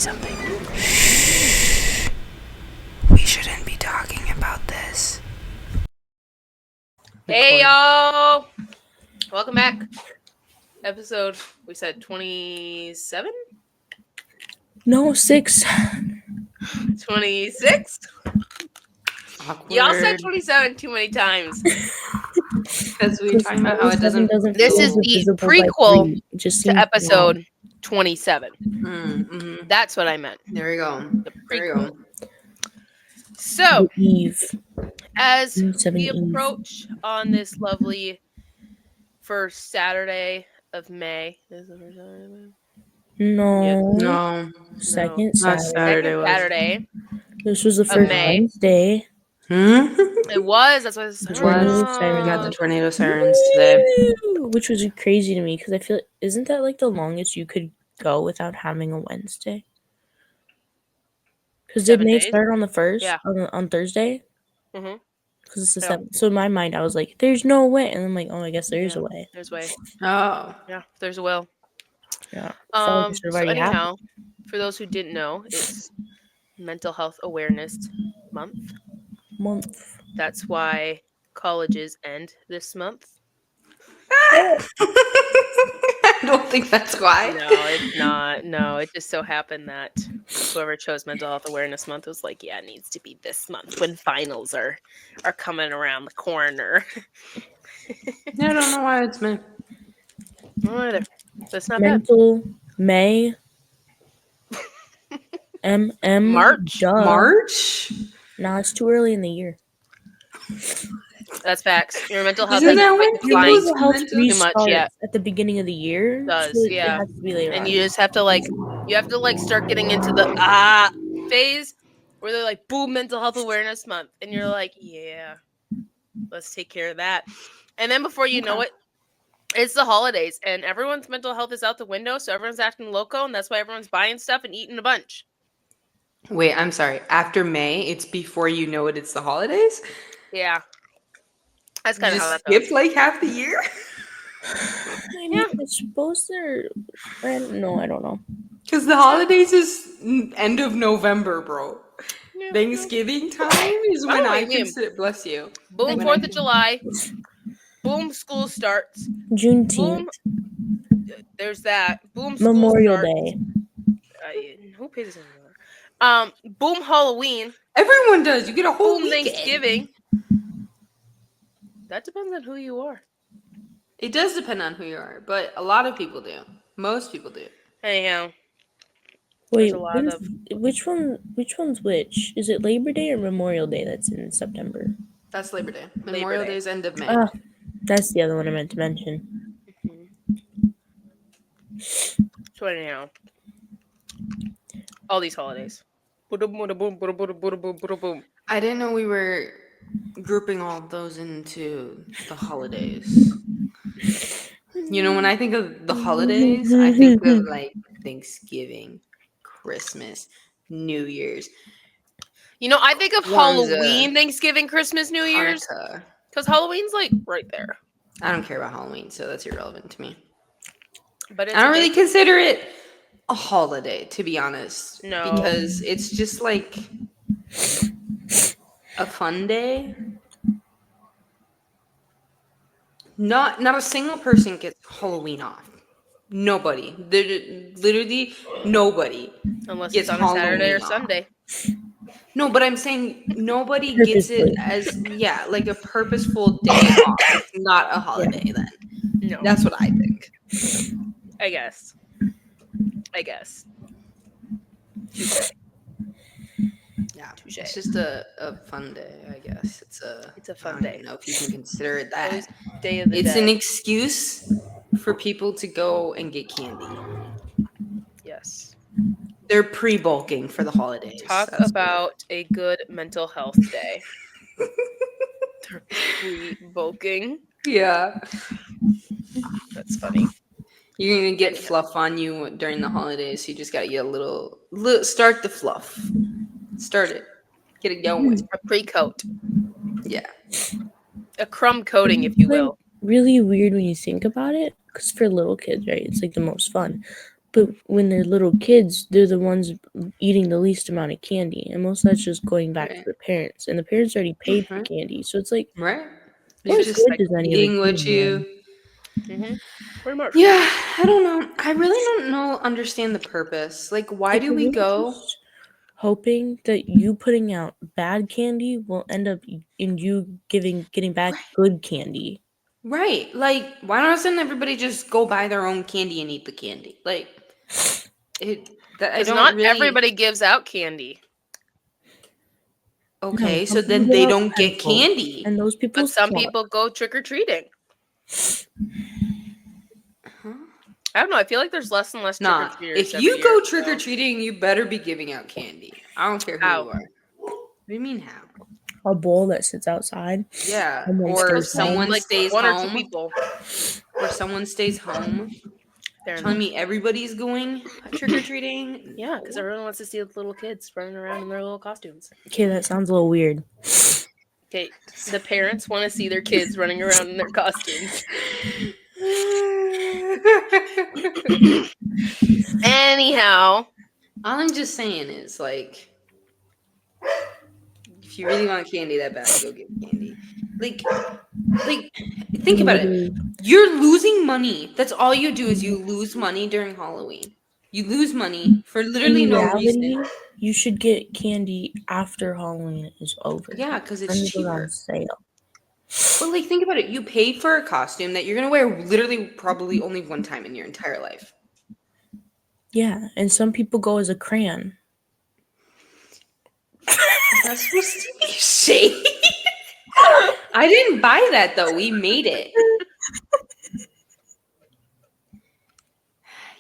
something. Shh. We shouldn't be talking about this. Hey, y'all. Welcome back. Episode, we said 27? No, 6. 26? Awkward. Y'all said 27 too many times. Because we were talking about how it doesn't. This is the prequel to episode 27. Mm-hmm. That's what I meant. There we go. The There prequel. we go. So, Eve. as 7 we Eve. approach on this lovely first Saturday of May. Is it the first Saturday of May? No. No. Second Not Saturday. Saturday. Saturday. This was the first May. Wednesday. It was. That's what it Tornado was. siren. We got the tornado sirens today. Woo! Which was crazy to me because I feel isn't that like the longest you could go without having a Wednesday? Because did 7 May days? start on the 1st? Yeah. On Thursday? Mm-hmm. Because it's the Yeah. 7th. So in my mind, I was like, "There's no way," and I'm like, "Oh, I guess there is a way." There's way. Oh. Yeah, there's a will. Yeah. So So anyhow, for those who didn't know, it's Mental Health Awareness Month. That's why colleges end this month. I don't think that's why. No, it's not. No, it just so happened that whoever chose Mental Health Awareness Month was like, yeah, it needs to be this month when finals are coming around the corner. Yeah, I don't know why it's meant. No either. That's not bad. Mental May. March? Duh. March? No, it's too early in the year. That's facts. Your mental health Isn't has that when been declining people's Health mental- too much restarts yet. at the beginning of the year. It does, so yeah. It has to be later And on. you just have to start getting into the phase where they're like, boom, Mental Health Awareness Month. And you're like, yeah, let's take care of that. And then before you know it, it's the holidays and everyone's mental health is out the window. So everyone's acting loco and that's why everyone's buying stuff and eating a bunch. Wait, I'm sorry. After May, it's before you know it, it's the holidays? Yeah. That's kind of how that skip goes. like half the year? I mean, I suppose they're. I don't know. Because the holidays is end of November, bro. Yeah. Thanksgiving time is when I mean, consider. Bless you. Boom, 4th of July. Boom, school starts. Juneteenth. Boom, there's that. Boom, school Memorial starts. Day. Who pays attention to that? Boom, Halloween. Everyone does. You get a whole Boom, weekend. Thanksgiving. That depends on who you are. It does depend on who you are, but a lot of people do. Most people do. Anyhow. Wait, a lot which one's which? Is it Labor Day or Memorial Day that's in September? That's Labor Day. Memorial Day is end of May. That's the other one I meant to mention. So anyhow. All these holidays. I didn't know we were grouping all of those into the holidays. You know, when I think of the holidays, I think of like Thanksgiving, Christmas, New Year's. You know, I think of Halloween, Thanksgiving, Christmas, New Year's. Because Halloween's like right there. I don't care about Halloween, so that's irrelevant to me. But I don't really consider it a holiday, to be honest. No. Because it's just like a fun day. Not a single person gets Halloween off. Nobody. Literally nobody. Unless gets it's on a Saturday or Halloween off. Sunday. No, but I'm saying nobody gets it as, like a purposeful day off. It's not a holiday then. No. That's what I think. I guess. Yeah. Touché. It's just a fun day, I guess. It's a fun day. I don't know if you can consider it that. Day of the It's dead. an excuse for people to go and get candy. Yes. They're pre-bulking for the holidays. Talk about a good mental health day. They're pre-bulking. Yeah. That's funny. You're going to get fluff on you during the holidays, so you just got to get a little start the fluff. Start it. Get it going. A pre-coat. Yeah. A crumb coating, if you will. Really weird when you think about it, because for little kids, right, it's like the most fun. But when they're little kids, they're the ones eating the least amount of candy, and most of that's just going back to Right. the parents, and the parents already paid for Mhm. candy, so it's like, Right? It's what just good like does any of Eating it what do, man? you. pretty much. Yeah, I don't know. I really don't know. Understand the purpose. Like, why Like, do they're we really go? just hoping that you putting out bad candy will end up in you getting back Right. good candy. Right. Like, why doesn't everybody just go buy their own candy and eat the candy? Like, I Because don't not really. everybody gives out candy, No, Okay, so some people then give they out don't get pencils, candy. and those people but some suck. people go trick or treating. Huh? I don't know. I feel like there's less and less trick or Nah, treaters if every you year. go trick or treating, you better be giving out candy. I don't care who How? you are. What do you mean how? A bowl that sits outside. Yeah, Someone or stays home. someone Like stays one or two home. people. Or someone stays home. Fair Telling enough. me everybody's going trick or treating? Yeah, because everyone wants to see the little kids running around in their little costumes. Okay, that sounds a little weird. Okay, the parents want to see their kids running around in their costumes. Anyhow, All I'm just saying is, like, if you really want candy that bad, go get candy. Like, think about it. Literally. You're losing money. That's all you do is you lose money during Halloween. You lose money for literally In no reality, reason. you should get candy after Halloween is over. Yeah, because it's When it goes on cheaper. sale. But like, think about it. You paid for a costume that you're gonna wear literally probably only one time in your entire life. Yeah, and some people go as a crayon. That's supposed to be shade. I didn't buy that though. We made it.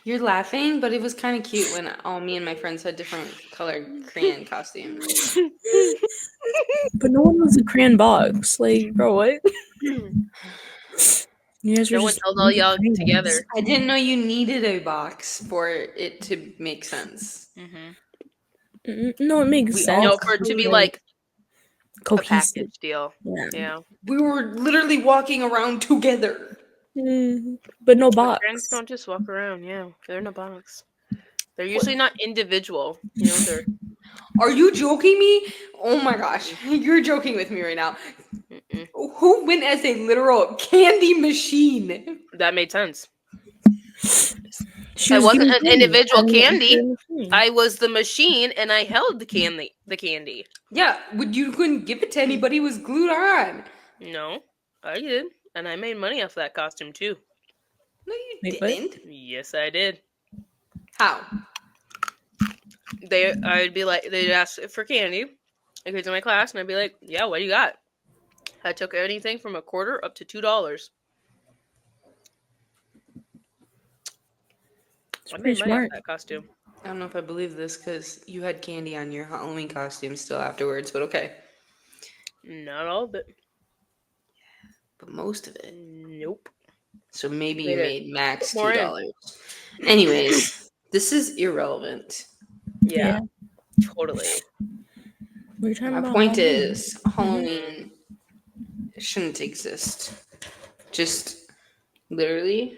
You're laughing, but it was kind of cute when all me and my friends had different colored crayon costumes. But no one was a crayon box. Like, bro, what? no You guys were one just held all y'all crayons. together. I didn't know you needed a box for it to make sense. No, it makes We sense. all No, for it to be like a cohesive. package deal. Yeah. Yeah. We were literally walking around together. But no But crayons box. don't just walk around, yeah. They're in a box. They're usually not individual. You know, they're Are you joking me? Oh my gosh, you're joking with me right now. Who went as a literal candy machine? that made sense. She I was wasn't giving an candy. individual I mean, candy. after the machine. I was the machine and I held the candy. Yeah, you couldn't give it to anybody. It was glued on. No, I did. And I made money off that costume too. No, you Wait, what? didn't. Yes, I did. How? I'd be like, they'd ask for candy. I go to my class and I'd be like, yeah, what do you got? I took anything from a quarter up to $2. It's I made pretty money off smart. that costume. I don't know if I believe this because you had candy on your Halloween costume still afterwards, but okay. Not all of it. But most of it. Nope. So maybe you Made it. made max More in. $2. Anyways, this is irrelevant. Yeah. Totally. We're talking My about point Halloween. is, Halloween shouldn't exist. Just literally,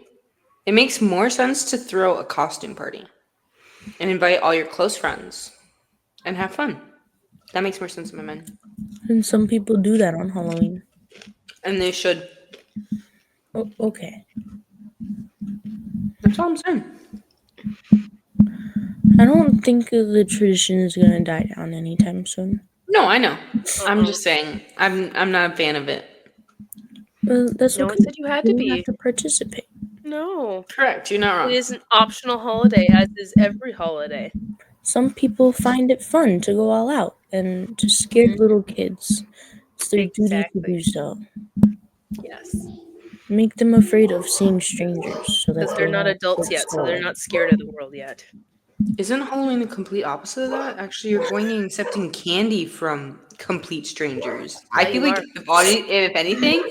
it makes more sense to throw a costume party and invite all your close friends and have fun. That makes more sense in my mind. And some people do that on Halloween. And they should. Oh, okay. That's all I'm saying. I don't think the tradition is gonna die down anytime soon. No, I know. I'm just saying. I'm not a fan of it. That's No okay. one said you had to You don't be. have to participate. No. Correct. You're not wrong. It is an optional holiday, as is every holiday. Some people find it fun to go all out and to scare little kids. It's their duty to Exactly. do so. Yes. Make them afraid of seeing strangers so that Because they're not won't adults get yet, so they're stolen. not scared of the world yet. Isn't Halloween the complete opposite of that? Actually, you're going and accepting candy from complete strangers. I Yeah, feel you like are. if anything,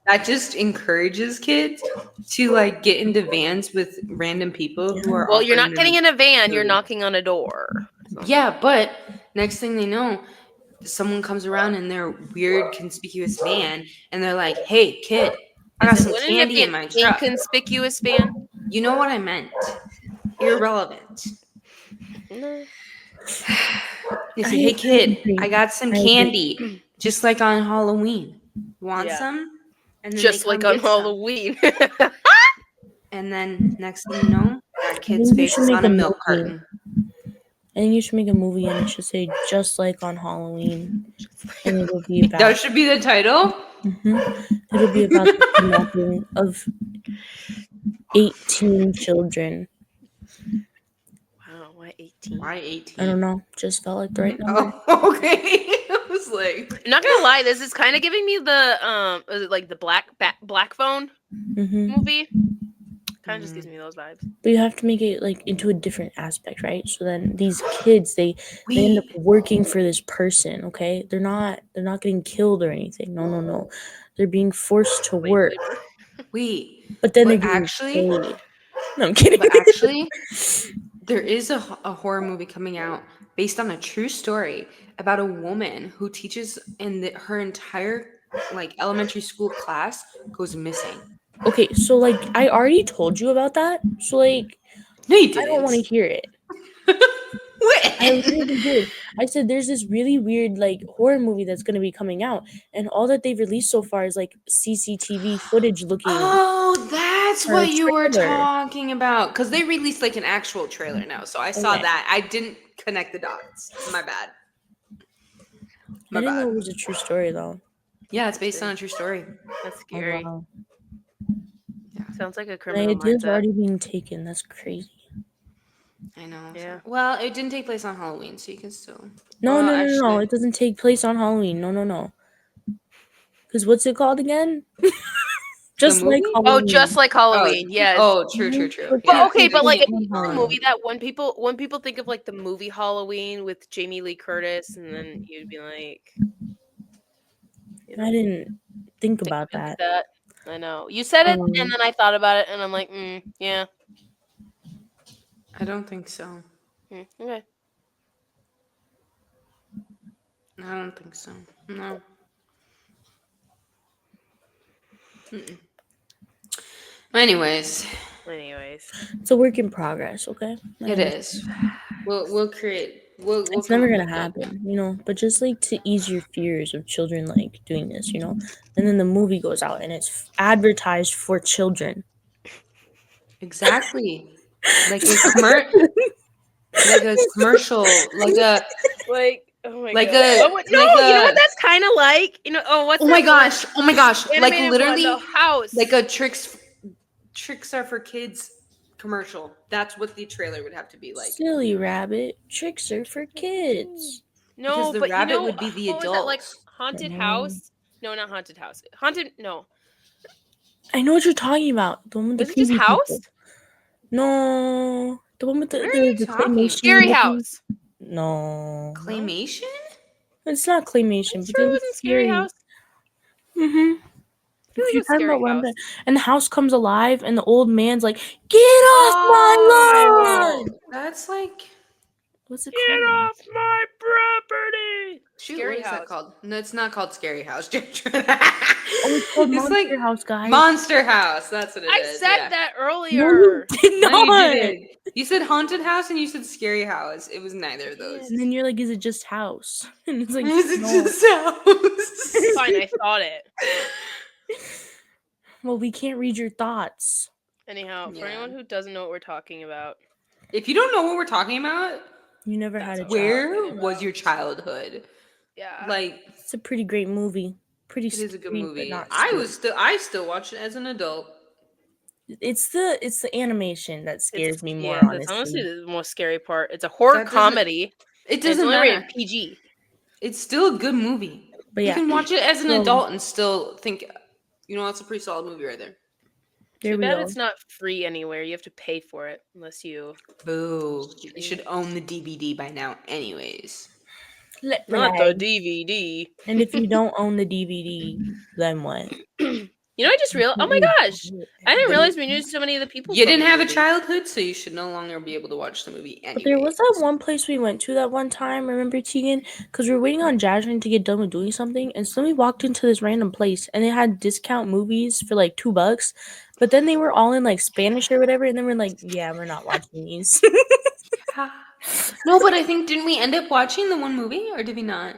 that just encourages kids to like get into vans with random people who are Well, you're offering not getting them in a van, you're food. knocking on a door. So. Yeah, but next thing they know, someone comes around in their weird conspicuous van and they're like, "Hey, kid, I got some Wouldn't it candy be in an my truck." inconspicuous van? You know what I meant. irrelevant. No. They say, I "Hey kid, agree. I got some I agree. candy, just like on Halloween. Want Yeah. some?" And then Just they come like on get some. Halloween. And then next thing you know, that I kid's think you face should is make on a a milk movie. carton. I think you should make a movie and it should say just like on Halloween. And it'll be That about should be the title. it'll be about the kidnapping of 18 children. Wow, why 18? Why I 18? don't know. Just felt like the right number. Oh, okay. I was like, I'm not gonna lie, this is kind of giving me the is it like the Black Phone movie? Kind of just gives me those vibes. But you have to make it like into a different aspect, right? So then these kids they end up wait. working for this person, okay? They're not getting killed or anything. No. They're being forced to work. Labor. Wait. But then they're But getting actually, paid. No, I'm kidding. there is a horror movie coming out based on a true story about a woman who teaches and her entire like elementary school class goes missing. Okay, so like I already told you about that. So like No, you I don't want to didn't. hear it. I literally did. I said there's this really weird like horror movie that's gonna be coming out, and all that they've released so far is like CCTV footage looking Oh, that's for a what you were trailer. talking about. Because they released like an actual trailer now. So I saw Okay. that. I didn't connect the dots. My bad. I didn't know it was a true story though. Yeah, it's based on a true story. That's Oh, scary. wow. Sounds like a My criminal idea's mindset. already being taken. That's crazy. I know. Yeah. Well, it didn't take place on Halloween, so you can still. No, Well, no. actually- It doesn't take place on Halloween. No. Because what's it called again? Just like movie? Halloween. Oh, just like Halloween. Yes. Oh, true. But Well, okay, but technically like if on you know a Halloween. movie that when people think of like the movie Halloween with Jamie Lee Curtis, and then you'd be like, you know, I didn't think about like that. I know you said it, and then I thought about it, and I'm like, yeah. I don't think so. Okay. I don't think so. No. Mm-mm. Anyways, It's a work in progress, okay? it is. We'll create. We'll It's come never up gonna with happen, you know. But just like to ease your fears of children like doing this, you know. And then the movie goes out and it's advertised for children. Exactly. Like a commercial, like a oh my like god. a Oh, like no, you know a- what that's kind of like? You know, what's oh my that one? gosh, like Animated one, literally the house. like a tricks are for kids commercial. That's what the trailer would have to be like. Silly rabbit, tricks are for kids. No, Because the but rabbit you know would be the what was that like adults. haunted Mhm. house? No, not haunted house. Haunted no. I know what you're talking about. The one with Was the it just creepy house? people. No, the one with What are you the talking claymation. Scary looking- house. No, Claymation? it's not claymation, It's but true, it it was wasn't scary house. Mm-hmm. I feel like If you're it's talking scary about one house. that, and the house comes alive, and the old man's like, "Get off my lawn!" That's like What's it Get called? off my property. shoot. Scary What is that house. called? No, it's not called Scary House. Oh, it's called It's Monster like House, guys. Monster House. That's what it I is. said yeah. that No, earlier. you did No, not. you didn't. You said haunted house and you said scary house. It was neither of those. And then you're like, "Is it just house?" And it's like, Is it no. just house? Fine, I thought it. Well, we can't read your thoughts. Anyhow, for Yeah. anyone who doesn't know what we're talking about, If you don't know what we're talking about, You never had a That's what child. we're where talking was about. your childhood? yeah. Like, It's a pretty great movie. Pretty it is a good scary, movie. but not I still watch it as an adult. It's the animation that scares me more. Yeah, that's honestly Honestly, the most scary part. It's a horror That doesn't- comedy. It and it's doesn't only matter. rated PG. It's still a good movie. but You yeah, can watch it as an So- adult and still think, you know, that's a pretty solid movie right there. there Too we bad go. it's not free anywhere. You have to pay for it unless you. Boo. You should own the DVD by now, anyways. Let Not the relax. DVD. And if you don't own the DVD, then what? You know, I just realized. Oh my gosh, I didn't realize we knew so many of the people. You from didn't the have a movie. childhood, so you should no longer be able to watch the movie anyway. But there was that one place we went to that one time, remember, Tegan? Because we were waiting on Jasmine to get done with doing something, and so we walked into this random place, and it had discount movies for like $2, but then they were all in like Spanish or whatever, and then we're like, yeah, we're not watching these. No, but I think, didn't we end up watching the one movie, or did we not?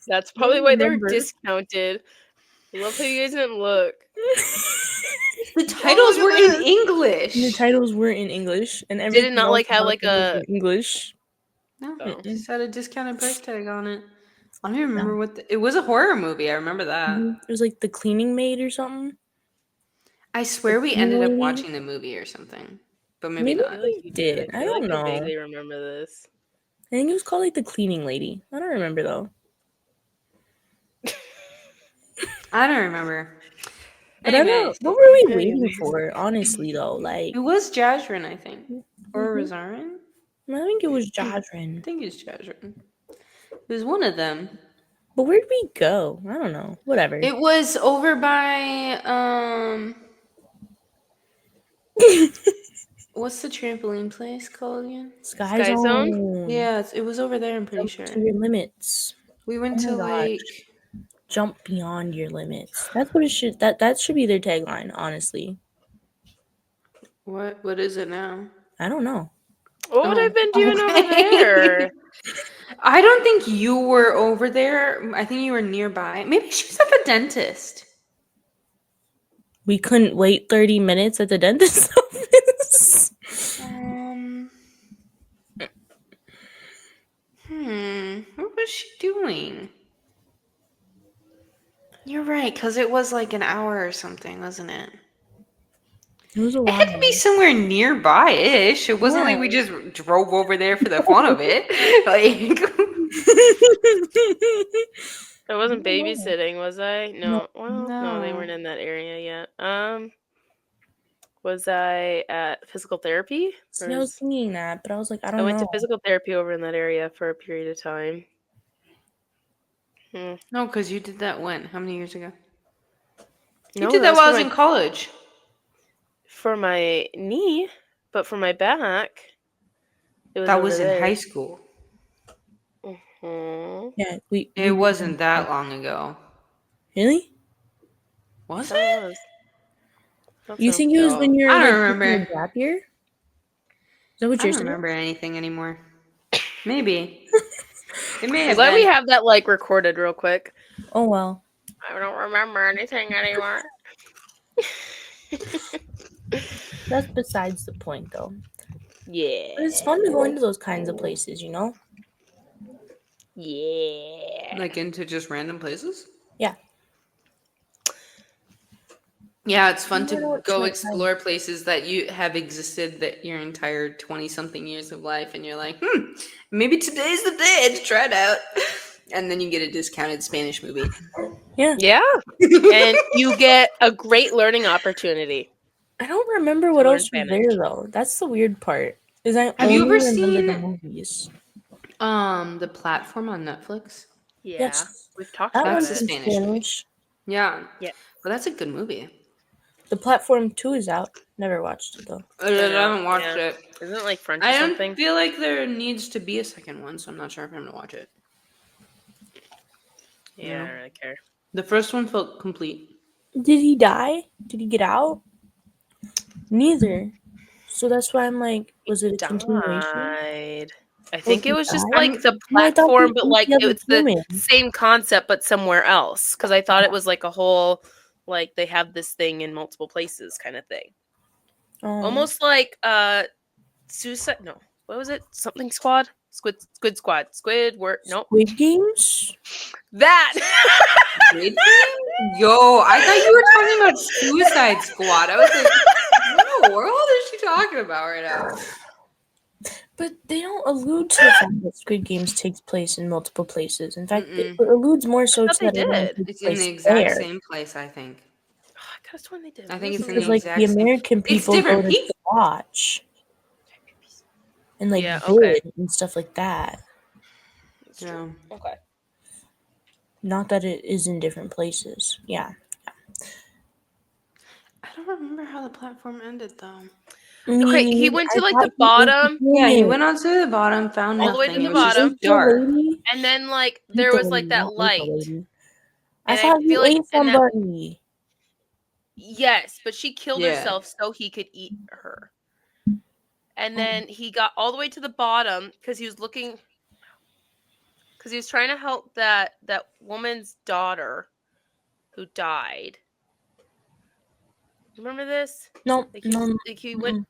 That's probably why they were remember. discounted. I love how you guys didn't look. The titles were in English. The titles were in English, and Did everything it not else like have about like them was a? in English. No, Oh. it just had a discounted price tag on it. I don't even remember what it was. A horror movie. I remember that. It was like The Cleaning Maid or something. I swear we ended up Cleaning? watching the movie or something, but maybe Maybe I not. feel like you did. I feel don't like know. I vaguely remember this. I think it was called like The Cleaning Lady. I don't remember though. I don't remember. But I don't. Anyways, What were we waiting Anyways. for? Honestly, though, like it was Jasrin, I think, or Mhm. Rosarin. I think it was I Jasmine. think it's Jasrin. It was one of them. But where'd we go? I don't know. Whatever. It was over by what's the trampoline place called again? Sky Sky Zone? Zone. Yeah, it was over there. I'm pretty Jump sure. to your limits. We went Oh to my gosh. like Jump beyond your limits. That's what it should. That should be their tagline. Honestly, what is it now? I don't know. What would I have been doing over okay. there? I don't think you were over there. I think you were nearby. Maybe she was at the dentist. We couldn't wait 30 minutes at the dentist's office. What was she doing? You're right, because it was like an hour or something, wasn't it? It was a It had to be somewhere nearby-ish. It wasn't like we just drove over there for the fun of it. Like, I wasn't babysitting, was I? No. Well, no, they No. weren't in that area yet. Was I at physical therapy? See, I was thinking that, but I was like, I don't I went know. to physical therapy over in that area for a period of time. no, because you did that when? How many years ago? You No, did that was while I for was in college. for my knee, but for my back, it was That over was in there. high school. Mhm. Yeah, It wasn't that long ago. Really? Was That it? was. Thought You so. think it was when you're I don't like taking remember. a gap year? Is that what I you're don't saying? remember anything anymore. Maybe. It may I'm have glad we been. have that like recorded real quick. Oh well. I don't remember anything anymore. That's besides the point, though. Yeah. But it's fun to go into those kinds of places, you know? Yeah. Like into just random places? Yeah. Yeah, it's fun You never know to what go to explore places that you have existed that your entire 20-something years of life, and you're like, maybe today's the day to try it out. And then you get a discounted Spanish movie. Yeah. Yeah. And you get a great learning opportunity. I don't remember what learn else was Spanish. there, though. That's the weird part. Is I Have you only ever remember the seen- movies. The platform on Netflix? Yeah. Yes. We've talked That about one's That's it. a in Spanish movie. Spanish. Yeah. Yeah. Well, that's a good movie. The Platform 2 is out. Never watched it, though. I haven't watched Yeah. it. Isn't it like French or I don't something? feel like there needs to be a second one, so I'm not sure if I'm going to watch it. Yeah, I don't really care. The first one felt complete. Did he die? Did he get out? Neither. So that's why I'm like, was it a continuation? Died. I think he it was just died? like the No, I thought platform, he but ate like the other it's the human. same concept, but somewhere else. Because I thought it was like a whole, like they have this thing in multiple places kind of thing. Almost like Suicide. No, what was it? Something Squad. Squid Squad. Nope. Squid Games? That. Did you? Yo, I thought you were talking about Suicide Squad. I was like, what in the world is she talking about right now? But they don't allude to the fact that Squid Games takes place in multiple places. In fact, it alludes more so thought to that they it only did. takes It's in place the exact there. same place, I think. Oh, I could have sworn they did. I think it's in Because the like exact the same. American It's people go different to people. watch and like Yeah, bid okay. and stuff like that. It's true. Yeah. Okay. Not that it is in different places. Yeah. I don't remember how the platform ended though. Okay, he went to, like, the bottom. Yeah, he went on to the bottom, found All the way nothing. to the It was just bottom. dark. And then, like, there was, like, that light. I And I thought feel you like ate in that somebody. yes, but she killed Yeah. herself so he could eat her. And then he got all the way to the bottom because he was trying to help that woman's daughter who died. Remember this? No, Like no, he went.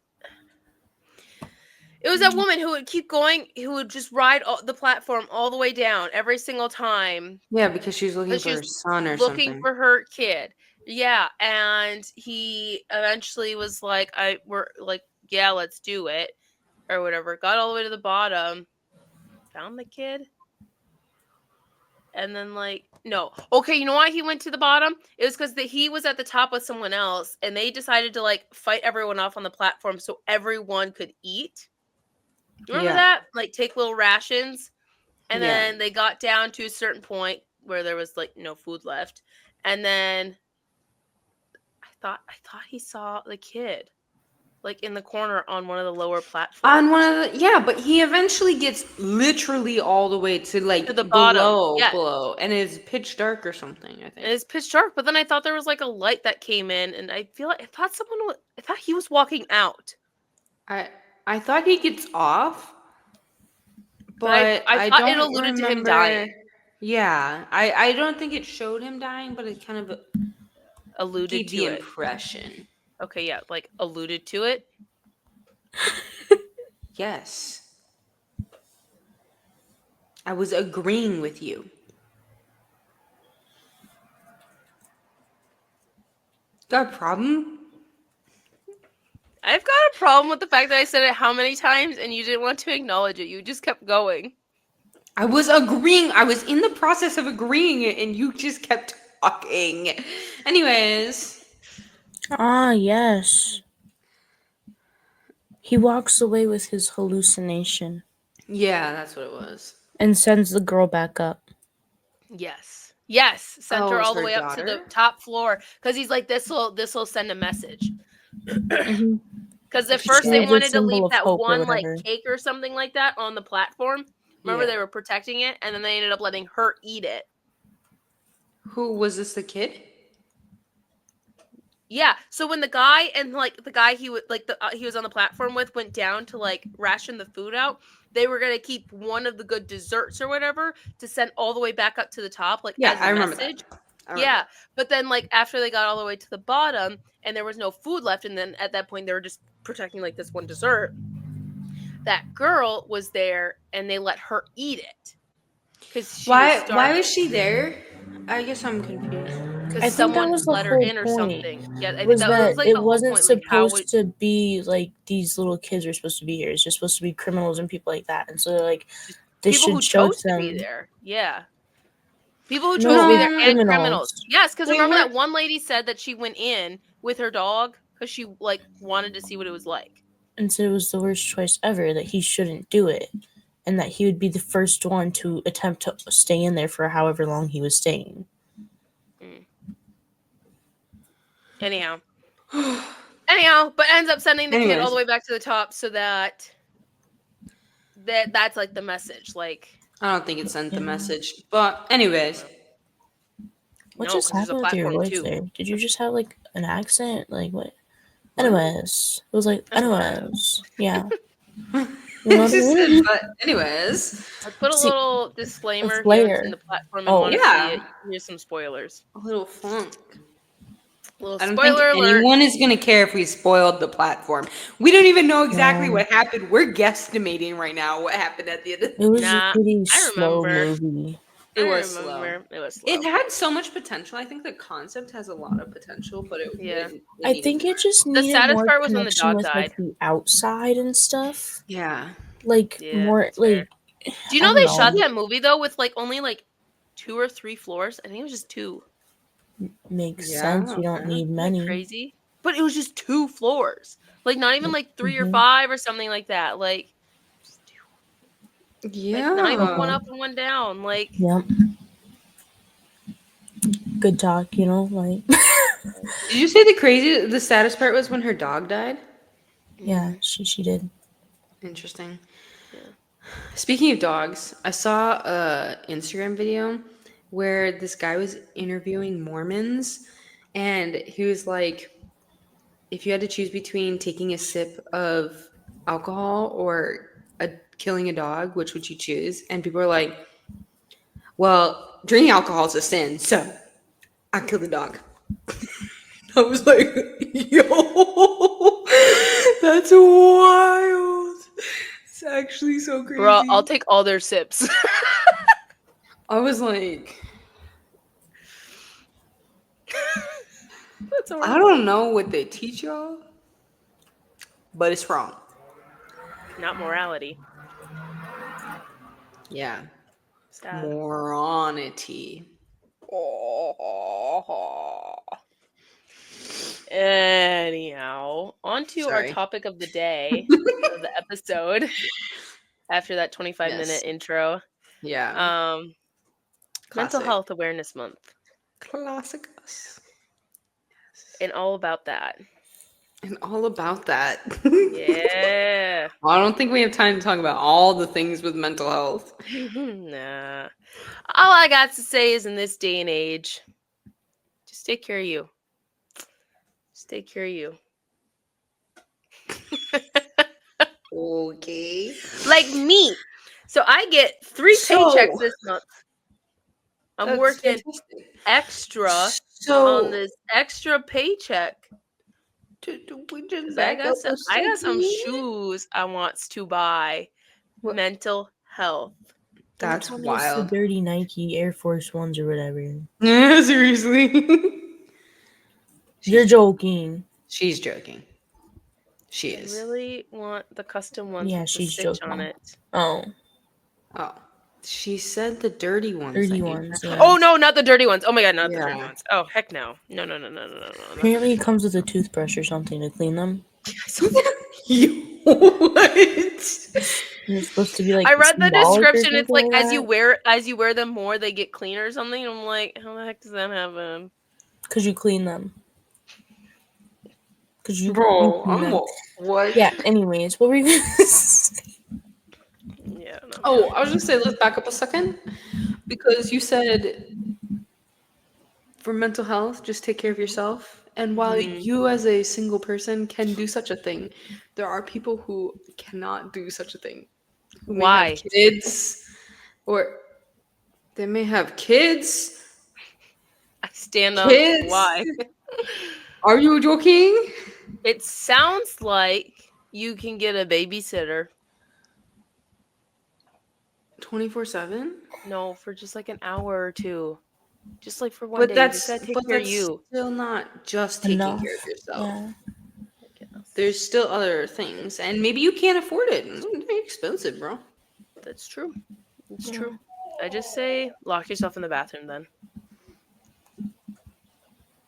It was that woman who would keep going, who would just ride the platform all the way down every single time. Yeah, because she was looking Because for she her was son or looking something. for her kid. Yeah, and he eventually was like, yeah, let's do it. Or whatever. Got all the way to the bottom. Found the kid. And then, like, no. Okay, you know why he went to the bottom? It was because he was at the top with someone else, and they decided to, like, fight everyone off on the platform so everyone could eat. You remember that? Like, take little rations. And then they got down to a certain point where there was, like, no food left. And then I thought he saw the kid, like, in the corner on one of the lower platforms. On one of the but he eventually gets literally all the way to like To the bottom. below, and it's pitch dark or something. I think And it's pitch dark, but then I thought there was like a light that came in, and I thought he was walking out. I thought he gets off, But I thought it don't alluded remember. to him dying. Yeah, I don't think it showed him dying, but it kind of Alluded gave to the it. impression. Okay, yeah, like alluded to it. Yes, I was agreeing with you. Got a problem? I've got a problem with the fact that I said it how many times and you didn't want to acknowledge it. You just kept going. I was agreeing. I was in the process of agreeing, and you just kept talking. Anyways. Ah, yes. He walks away with his hallucination. Yeah, that's what it was. And sends the girl back up. Yes. Sent her all the way up to the top floor because he's like, this will send a message. Because at first they wanted to leave that one like cake or something like that on the platform. Remember, they were protecting it, and then they ended up letting her eat it. Who was this? The kid? Yeah. So when the guy he would he was on the platform with went down to like ration the food out, they were gonna keep one of the good desserts or whatever to send all the way back up to the top, like as a message. Yeah. But then like after they got all the way to the bottom and there was no food left, and then at that point they were just protecting like this one dessert. That girl was there and they let her eat it. Because why was she there? I guess I'm confused. Because someone let her in or something. Yeah, I think was that that was like it the whole wasn't point. Like, supposed to be like these little kids are supposed to be here. It's just supposed to be criminals and people like that. And so they're like, this people who should show chose them. to be there. Yeah. People who chose to be there and criminals. Yes, because remember that one lady said that she went in with her dog because she like wanted to see what it was like. And so it was the worst choice ever, that he shouldn't do it. And that he would be the first one to attempt to stay in there for however long he was staying. Anyhow, but ends up sending the kid all the way back to the top so that's like the message. Like, I don't think it sent the message, but anyways. What just happened with your voice there? Did you just have like an accent? Like what? Anyways, it was like anyways, yeah. But anyways, I put a little disclaimer here in the platform and want to see it. Here's some spoilers. A little funk. I don't think anyone is going to care if we spoiled the platform. We don't even know exactly what happened. We're guesstimating right now what happened at the end of it was a pretty slow movie. It was slow. It had so much potential. I think the concept has a lot of potential, but I think it just needed the saddest more part was when the dog with, died. Like, the outside and stuff. Yeah. Like more like. Do you know they shot that movie though with like only like 2 or 3 floors? I think it was just 2. Makes sense. You don't need many. Crazy, but it was just 2 floors. Like not even like 3 or 5 or something like that. Like, just 2. Yeah. Like, not even one up and one down. Like. Yep. good talk, like. Did you say the saddest part was when her dog died? Yeah, she did. Interesting. Yeah. Speaking of dogs, I saw a Instagram video where this guy was interviewing Mormons, and he was like, if you had to choose between taking a sip of alcohol or killing a dog, which would you choose? And people were like, well, drinking alcohol is a sin, so I kill the dog. I was like, yo, that's wild. It's actually so crazy. Bro, I'll take all their sips. I was like, That's I horrible. don't know what they teach y'all, but it's wrong. Not morality. Yeah. Sad. Moronity. Anyhow, on to our Sorry. topic of the day of the episode. After that 25-minute intro, Yeah. Mental Classic. Health Awareness Month, Classic us. and all about that. And all about that. Yeah. I don't think we have time to talk about all the things with mental health. Nah. All I got to say is in this day and age, just take care of you. Just take care of you. Okay. Like me. So I get 3 paychecks this month. I'm That's working fantastic. extra So on this extra paycheck. we just 'Cause back up a I got some second. shoes I wants to buy. What? Mental health. That's Tell me it's the wild. dirty Nike Air Force Ones or whatever. Yeah, seriously. You're joking. She's joking. She I is. really want the custom ones Yeah, with the she's stitch joking. on it. Oh, Oh. She said the dirty ones. dirty that you ones. have. Yeah. Oh no, not the dirty ones. Oh my god, not the dirty Yeah. ones. Oh heck no. No. Apparently, it comes with a toothbrush or something to clean them. What? You're supposed to be like. I read the symbolic or description. It's something like like as you wear them more, they get cleaner or something. I'm like, how the heck does that happen? because you clean them. Because you Bro, clean them. what? Yeah. Anyways, what were you gonna say? Yeah. No. Oh, I was gonna say, let's back up a second. Because you said for mental health, just take care of yourself. And while Mhm. you as a single person can do such a thing, there are people who cannot do such a thing. Who may Why? have kids, or they may have kids. I stand on Kids. why. Are you joking? It sounds like you can get a babysitter. 24/7? No, for just like an hour or two. Just like for one But day. You just that's gotta take care of you. still not just taking Enough. care of yourself. Yeah. There's still other things, and maybe you can't afford it. It's very expensive, bro. That's true. It's Yeah. true. I just say lock yourself in the bathroom then.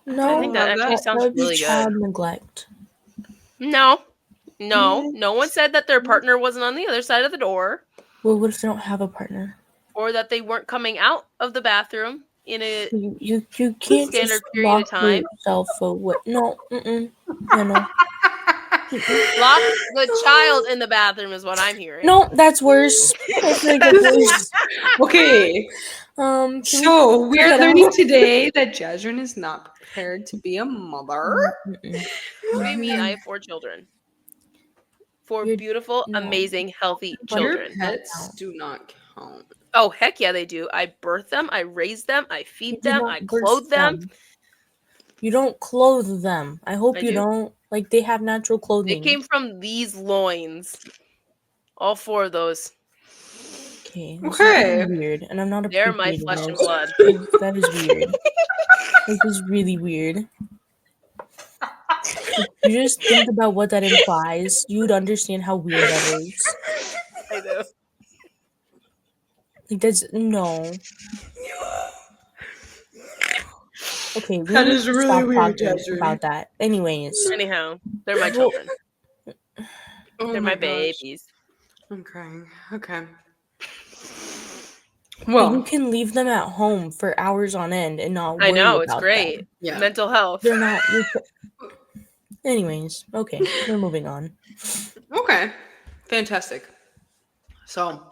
No, I think that actually that sounds would be really child good. neglect. No. No one said that their partner wasn't on the other side of the door, Well, what if they don't have a partner? or that they weren't coming out of the bathroom in a You can't standard just period of lock time. yourself away. No, yeah, no. Lock the child in the bathroom is what I'm hearing. No, that's worse. I feel like that's worse. Okay, Can we so we're get learning out? today that Jasmine is not prepared to be a mother. Mm-mm. What do you mean? I have 4 children. 4 You're- beautiful, no. amazing, healthy But Your children. pets do not count. Oh, heck yeah, they do. I birth them, I raise them, I feed You them, don't I birth clothe them. You don't clothe them. I hope I you do. don't. Like, they have natural They clothing. came from these loins. All 4 of those. Okay. This Okay. is weird, and I'm not They're my appreciating flesh and this. blood. That is weird. This is really weird. If you just think about what that implies, you'd understand how weird that is. I know. Like, that's no. Okay, we That need is to really stop weird, talking Jasmine. about that. Anyways, Anyhow, they're my Well- children. Oh They're my gosh. babies. I'm crying. Okay. But you Well, can leave them at home for hours on end and not worry I know, it's about great. them. yeah. Mental health. They're not. Anyways, okay, we're moving on. Okay. Fantastic. So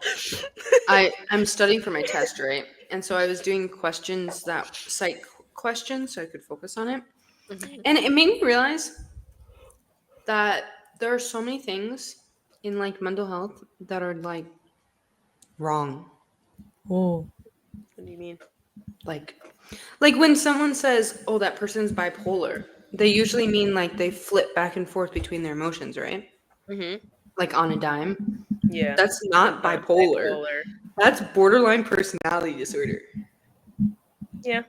I'm studying for my test, right? And so I was doing questions that psych questions so I could focus on it. Mhm. And it made me realize that there are so many things in like mental health that are like wrong. Oh, What do you mean? Like like when someone says, "Oh, that person's bipolar," they usually mean like they flip back and forth between their emotions, right? Mm-hmm. Like on a dime. Yeah. That's not Not bipolar. bipolar. That's borderline personality disorder. Yeah.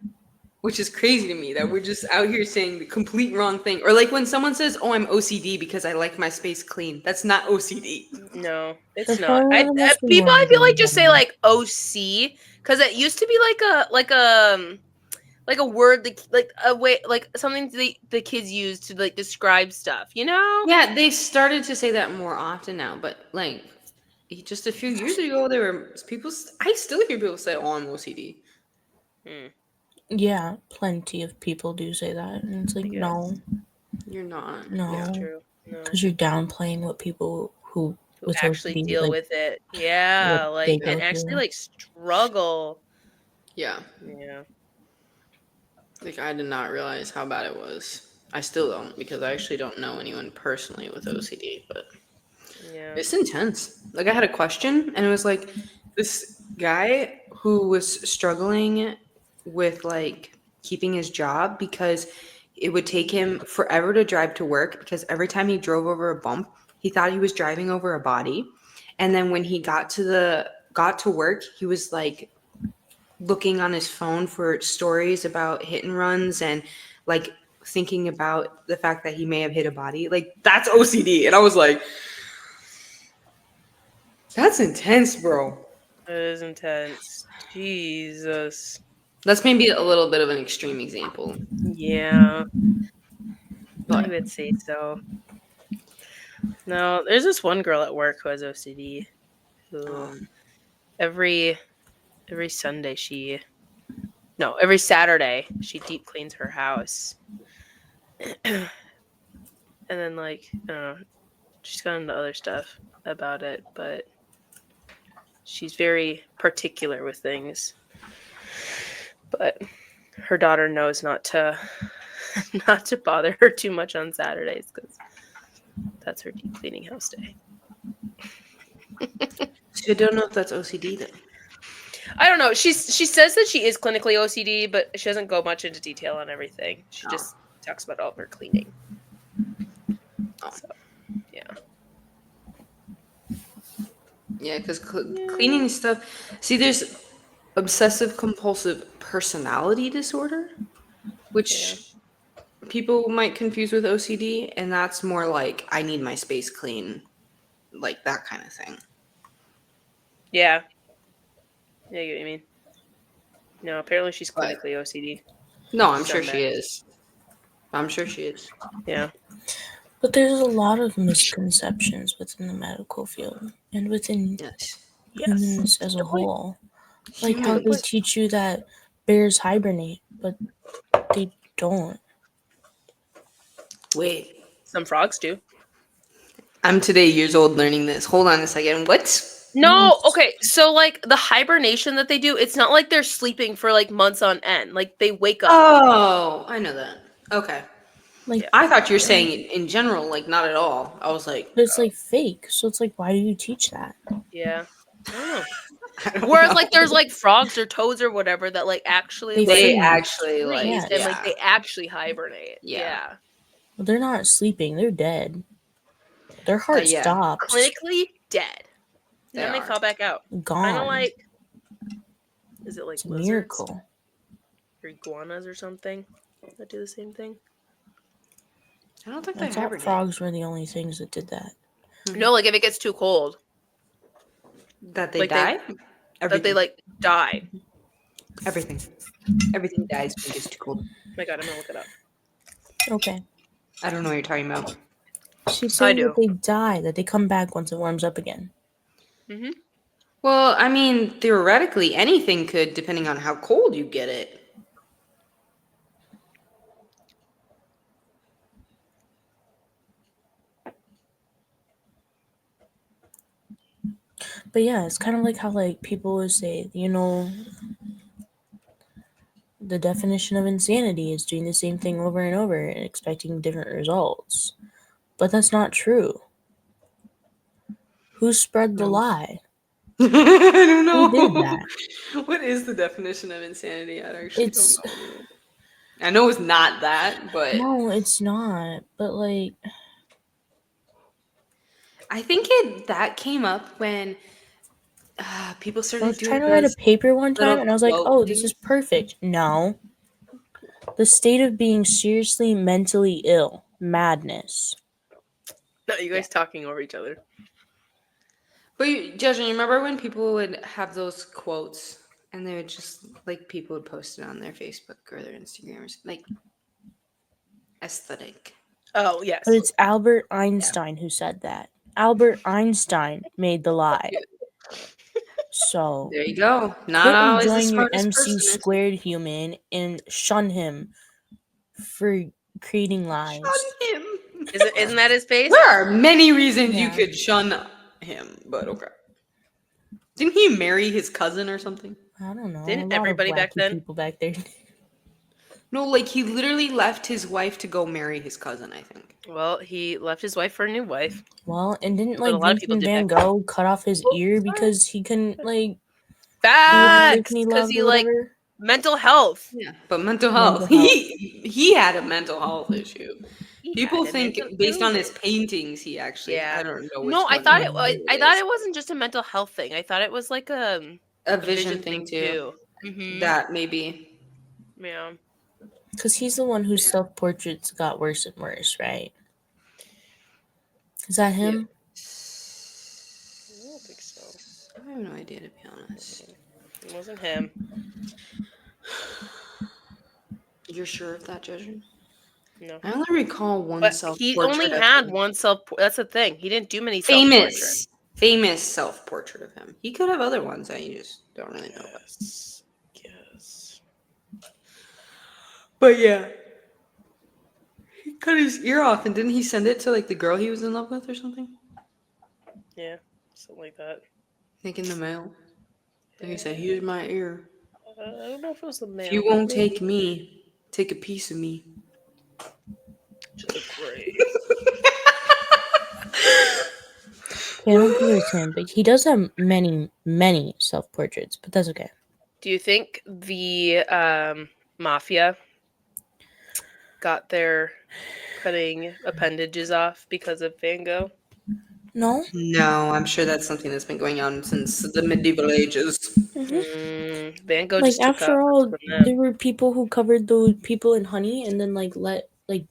Which is crazy to me that we're just out here saying the complete wrong thing. Or like when someone says, "Oh, I'm OCD because I like my space clean." That's not OCD. No, it's that's not. probably one of the most People I annoying feel like things just say ever. like OC because it used to be like a word like a way like something the kids use to like describe stuff, you know? Yeah, they started to say that more often now, but like just a few years ago, there were people. I still hear people say, "Oh, I'm OCD." Hmm, Yeah, plenty of people do say that, and it's I like, guess. You're not. Yeah. no, True. No. because you're downplaying what people who Who with actually OCD deal like with it. what Yeah, they like and go actually through. like struggle. Yeah. Yeah. Like I did not realize how bad it was. I still don't because I actually don't know anyone personally with OCD, but Yeah. it's intense. Like I had a question and it was like this guy who was struggling with like keeping his job because it would take him forever to drive to work because every time he drove over a bump, he thought he was driving over a body. And then when he got to work, he was like looking on his phone for stories about hit and runs and like thinking about the fact that he may have hit a body. Like that's OCD. And I was like, that's intense, bro. It is intense. Jesus. That's maybe a little bit of an extreme example, Yeah, I but would say so. No, there's this one girl at work who has OCD who um, every every Sunday every Saturday she deep cleans her house. And then like, I don't know, she's gone into other stuff about it, but she's very particular with things. But her daughter knows not to not to bother her too much on Saturdays because that's her deep cleaning house day. so I don't know if that's OCD then. I don't know. She says that she is clinically OCD, but she doesn't go much into detail on everything. She Oh. just talks about all of her cleaning. Oh. So, yeah. Yeah, because cleaning stuff. See, there's obsessive compulsive personality disorder, which people might confuse with OCD, and that's more like I need my space clean, like that kind of thing. Yeah. Yeah, I get what you mean. No, apparently she's But clinically OCD. no, I'm She's sure done she that. is. I'm sure she is. Yeah. But there's a lot of misconceptions within the medical field and within Yes. Yes. humans as a Good point. whole. Like how Humans. they teach you that bears hibernate, but they don't. Wait, Some frogs do. I'm today years old learning this. Hold on a second. What? No, Yes. okay. So like the hibernation that they do, it's not like they're sleeping for like months on end. Like they wake up. Oh, I know that. Okay. Like, Yeah. I thought you were saying in general, like not at all. I was like, but it's like fake. So it's like, why do you teach that? Yeah. I don't know. I don't Whereas know. like there's like frogs or toads or whatever that like actually They like They freeze. actually like, freeze and like yeah, they actually hibernate. yeah, Yeah. Well, they're not sleeping. They're dead. Their heart yeah. stops. Clinically dead. And They then they are. fall back out. Kind Gone. of like, is it like It's a lizards miracle. or iguanas or something that do the same thing? I don't think I they thought hibernate. frogs were the only things that did that. No, like if it gets too cold, That they like die. that they like die. everything, everything dies when it gets too cold. Oh my god, I'm gonna look it up. Okay. I don't know what you're talking about. She's I saying do. that they die, that they come back once it warms up again. Mm-hmm. Well, I mean, theoretically, anything could, depending on how cold you get it. But yeah, it's kind of like how like people would say, the definition of insanity is doing the same thing over and over and expecting different results. But that's not true. Who spread the No. lie? I don't know. Who did that? What is the definition of insanity? I actually It's don't know. I know it's not that, but no, it's not. But like, I think that came up when people I started was trying doing to write a those paper one time, little and I was like, quote "Oh, this is things. perfect." No, the state of being seriously mentally ill, madness. No, you guys talking over each other. But Justin, you remember when people would have those quotes and they would just like people would post it on their Facebook or their Instagram or something, like aesthetic. Oh yes. But it's Albert Einstein who said that. Albert Einstein made the lie. So There you go. Not quit always the enjoying your smartest MC person. squared human and shun him for creating lies. Shun him. Isn't that his face? There are many reasons you Yeah. could shun him, but okay. Didn't he marry his cousin or something? I don't know. Didn't a lot everybody of back wacky then? people back there. No, like he literally left his wife to go marry his cousin, I think. Well, he left his wife for a new wife. Well, and didn't But a like lot of people Vincent did Van back then. Gogh cut off his ear because he couldn't like do the Facts, person he because loved he or like whatever? mental health. Yeah, but mental Mental health. health. He had a mental health issue. He People had a think mental based on his illness. paintings, he actually. Yeah. I don't know which No, I one. thought it I thought it wasn't just a mental health thing. I thought it was like a a vision vision thing thing too. too. Mm-hmm. That maybe. Yeah. Because he's the one whose self-portraits got worse and worse, right? Is that him? I don't think so. I have no idea, to be honest. It wasn't him. You're sure of that, Judgment? No. I only recall one But self-portrait. he only of had him. one self. That's the thing. He didn't do many self-portraits. famous self-portrait of him. He could have other ones that you just don't really know about. Yes. But yeah, he cut his ear off, and didn't he send it to like the girl he was in love with or something? Yeah. Something like that. I think in the mail. And he said, "Here's my ear. I don't know if it was the man. If you won't take me, take a piece of me." To the grave. Okay, I don't think it was him, but he does have many, many self-portraits, but that's okay. Do you think the mafia got their cutting appendages off because of Van Gogh? No? No, I'm sure that's something that's been going on since the medieval ages. Van Gogh Like, just took after off all, from that. there were people who covered those people in honey and then, like, let, like,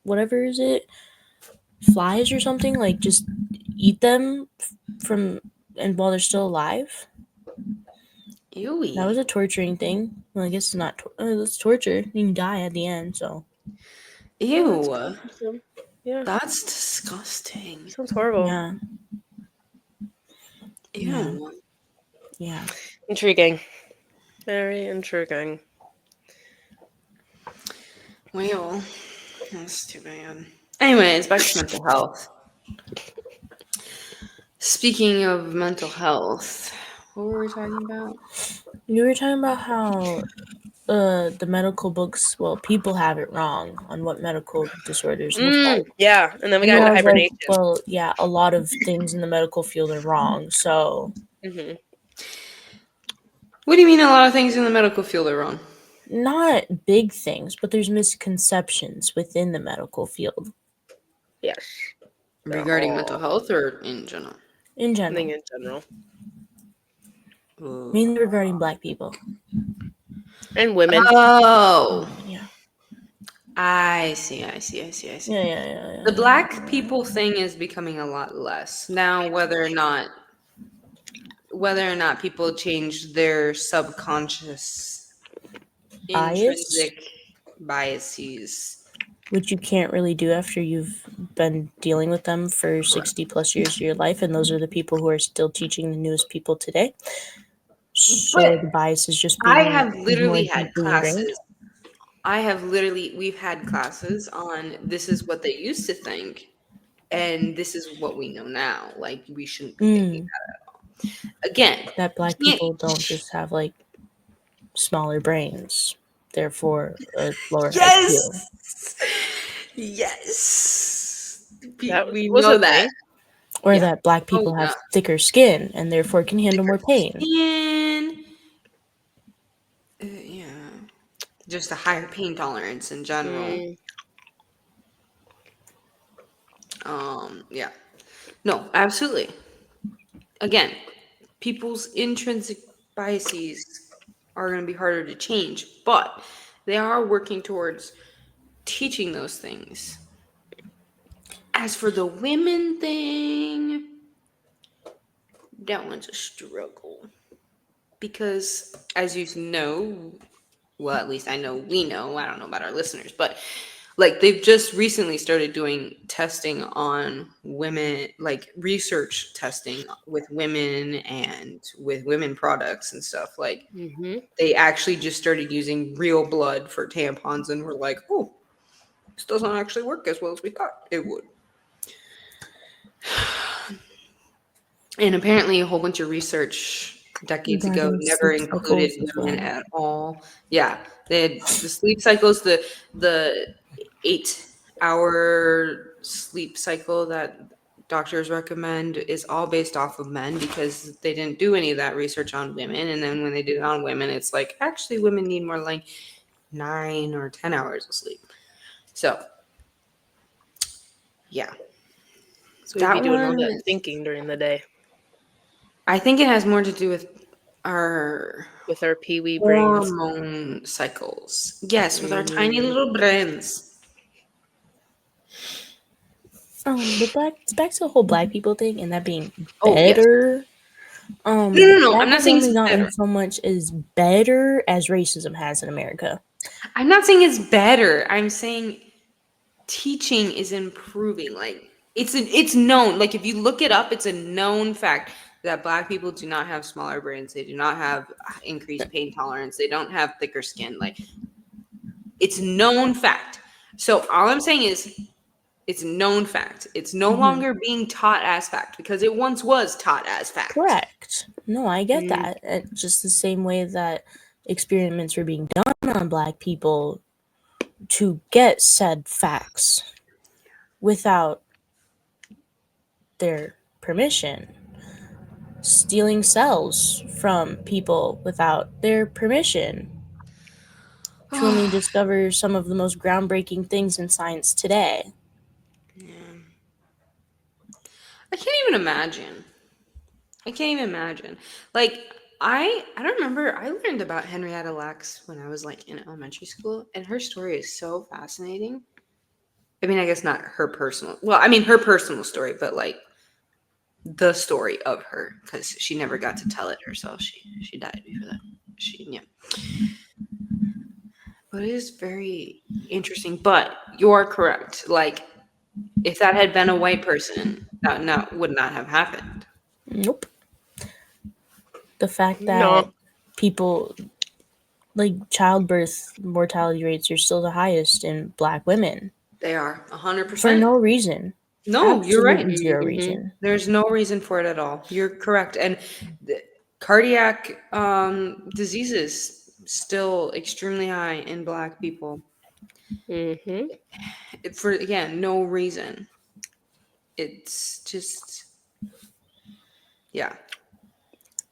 whatever is it? Flies or something? Like, just eat them and while they're still alive? Ew. That was a torturing thing. Well, I guess it's not. It's torture. You can die at the end, so. Ew. Yeah, That's disgusting. sounds horrible. Yeah. Ew. Yeah. Intriguing. Very intriguing. Well, that's too bad. Anyways, back to mental health. Speaking of mental health, what were we talking about? You were talking about how the medical books, well, people have it wrong on what medical disorders look like. Yeah, and then we And got I into was like, hibernation. well, yeah, a lot of things in the medical field are wrong. So, What do you mean a lot of things in the medical field are wrong? not big things, but there's misconceptions within the medical field Yes. Regarding mental health or in general? in I general, think in general. mainly regarding Black people. And women. Oh, Yeah. I see. Yeah. The Black people thing is becoming a lot less now. Whether or not people change their subconscious Bias? intrinsic biases which you can't really do after you've been dealing with them for 60 plus years of your life, and those are the people who are still teaching the newest people today. So But the bias is just I being have more literally had deeply ingrained. classes. We've had classes on this is what they used to think, and this is what we know now. Like, we shouldn't be thinking Mm, that. Again, that you black can't. people don't just have like smaller brains, therefore a lower IQ, Yes! Yes! That We know wasn't that. me. or Yeah. that black Oh, people yeah. have thicker skin and therefore can handle Thicker more pain. skin. Yeah. Just a higher pain tolerance in general. Mm. Yeah. No, absolutely. Again, people's intrinsic biases are going to be harder to change, but they are working towards teaching those things. As for the women thing, that one's a struggle. Because, as you know, well, at least I know we know, I don't know about our listeners, but like they've just recently started doing testing on women, like research testing with women and with women products and stuff. Like, Hmm. they actually just started using real blood for tampons and were like, oh, this doesn't actually work as well as we thought it would. And apparently, a whole bunch of research decades ago Regarding never sleep included cycles as women well. at all. Yeah, they had the sleep cycles, the 8 hour sleep cycle that doctors recommend is all based off of men because they didn't do any of that research on women. And then when they did it on women, it's like actually women need more like 9 or 10 hours of sleep. So yeah, So we'd be that doing all that one, thinking during the day I think it has more to do with our with our peewee brains. hormone cycles. Yes, with our tiny Mm. little brains. But back to the whole black people thing and that being Oh, yes. better. No. That I'm not has saying only it's gotten better. so much as better as racism has in America. I'm not saying it's better. I'm saying teaching is improving. Like, it's known. Like, if you look it up, it's a known fact that black people do not have smaller brains. They do not have increased pain tolerance. They don't have thicker skin. Like, it's known fact. So all I'm saying is it's known fact. It's no Mhm. longer being taught as fact because it once was taught as fact. Correct. No, I get Mm. that. Just the same way that experiments were being done on black people to get said facts without their permission. Stealing cells from people without their permission to only discover some of the most groundbreaking things in science today. Yeah. I can't even imagine. I can't even imagine. Like, I don't remember. I learned about Henrietta Lacks when I was like in elementary school, and her story is so fascinating. I mean, I guess not her personal. Well, I mean her personal story, but like the story of her because she never got to tell it herself. She died before that. Yeah. But it is very interesting. But you're correct. Like, if that had been a white person, that would not have happened. Nope. The fact that No. people like childbirth mortality rates are still the highest in black women They are for 100%. no reason. No, you're right. Absolutely zero Hmm. reason. There's no reason for it at all. You're correct. And the cardiac diseases still extremely high in black people. Hmm. For again, no reason. It's just yeah.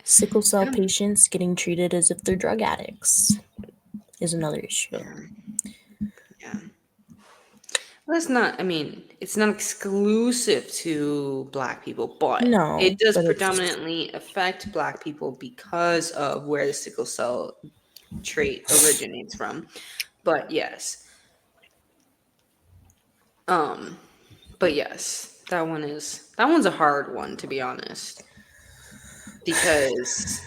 Sickle cell Yeah. patients getting treated as if they're drug addicts is another issue. Yeah. Well, that's not, I mean, it's not exclusive to black people, but it No, does but it's predominantly affect black people because of where the sickle cell trait originates from. But yes. Um, but yes, that one's a hard one to be honest. Because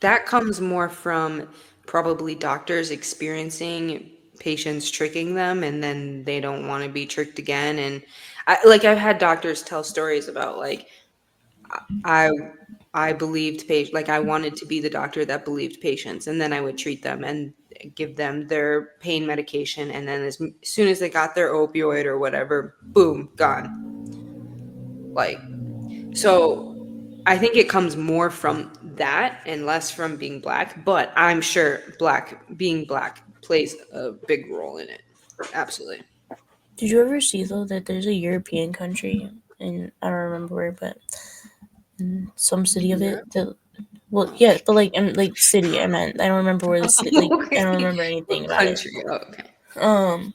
that comes more from probably doctors experiencing patients tricking them, and then they don't want to be tricked again. And I've had doctors tell stories about like I I believed like I wanted to be the doctor that believed patients, and then I would treat them and give them their pain medication, and then as soon as they got their opioid or whatever, boom, gone. Like, so I think it comes more from that and less from being black, but I'm sure being black plays a big role in it. Absolutely. Did you ever see though that there's a European country, and I don't remember where, but in some city of it that, well, yeah, but like city, I meant, I don't remember where the city, like I don't remember anything What about it. country? Oh, okay.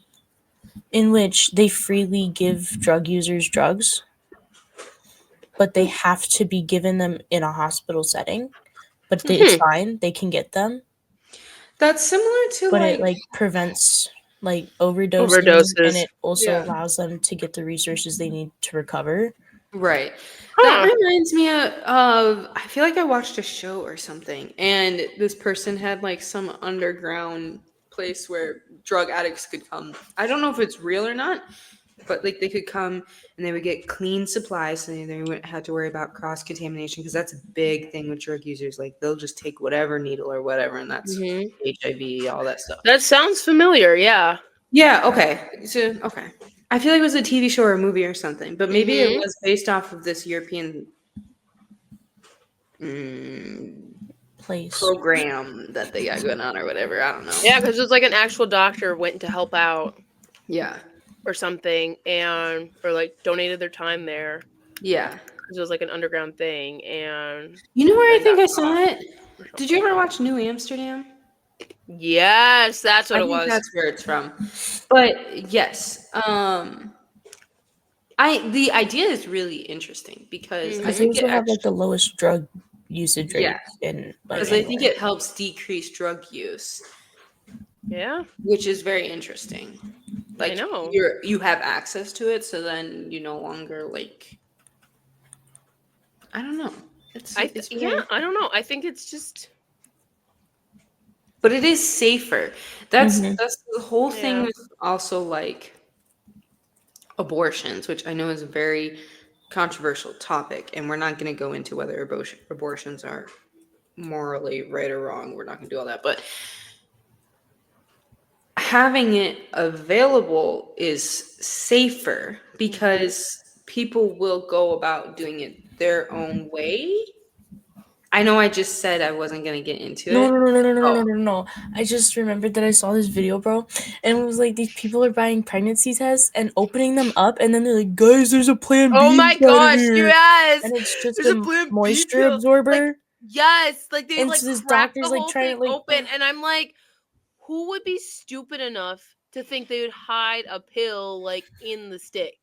In which they freely give drug users drugs, but they have to be given them in a hospital setting. But it's fine; they can get them. That's similar to But it like like prevents like overdosing, and Overdoses. it also Yeah. allows them to get the resources they need to recover. Right. That Huh. reminds me of I feel like I watched a show or something, and this person had like some underground place where drug addicts could come. I don't know if it's real or not, but like they could come and they would get clean supplies, so they wouldn't have to worry about cross contamination, because that's a big thing with drug users. Like they'll just take whatever needle or whatever, and that's HIV, all that stuff. That sounds familiar. Yeah. Yeah, okay. So, okay. I feel like it was a TV show or a movie or something, but maybe it was based off of this European Place. program that they got going on or whatever. I don't know. Yeah, because it was like an actual doctor went to help out Yeah. or something, or like donated their time there. Yeah. Because it was like an underground thing, and You know where I then think got I saw caught it? or Did you something. ever watch New Amsterdam? Yes, that's what I it think was. that's where it's from. But yes, the idea is really interesting because I Because they think it also have like actually, the lowest drug usage rate in like because I think anywhere. it helps decrease drug use, Yeah, which is very interesting. Like I know. you have access to it, so then you no longer like, I don't know. It's very, I don't know. I think it's just but it is safer. That's the whole thing yeah. with also like abortions, which I know is a very controversial topic, and we're not going to go into whether abortions are morally right or wrong. We're not going to do all that, but having it available is safer because people will go about doing it their own way. I know I just said I wasn't going to get into No, it. no, no, no, no, no, no, no, no. I just remembered that I saw this video, bro, and it was like these people are buying pregnancy tests and opening them up, and then they're like, "Guys, there's a Plan B Oh my inside of gosh, here," yes. and it's just There's a a Plan B moisture pill. absorber. Like, yes, like they And like so this crack the doctor's like whole trying thing to like, open, and I'm like, who would be stupid enough to think they would hide a pill like in the stick?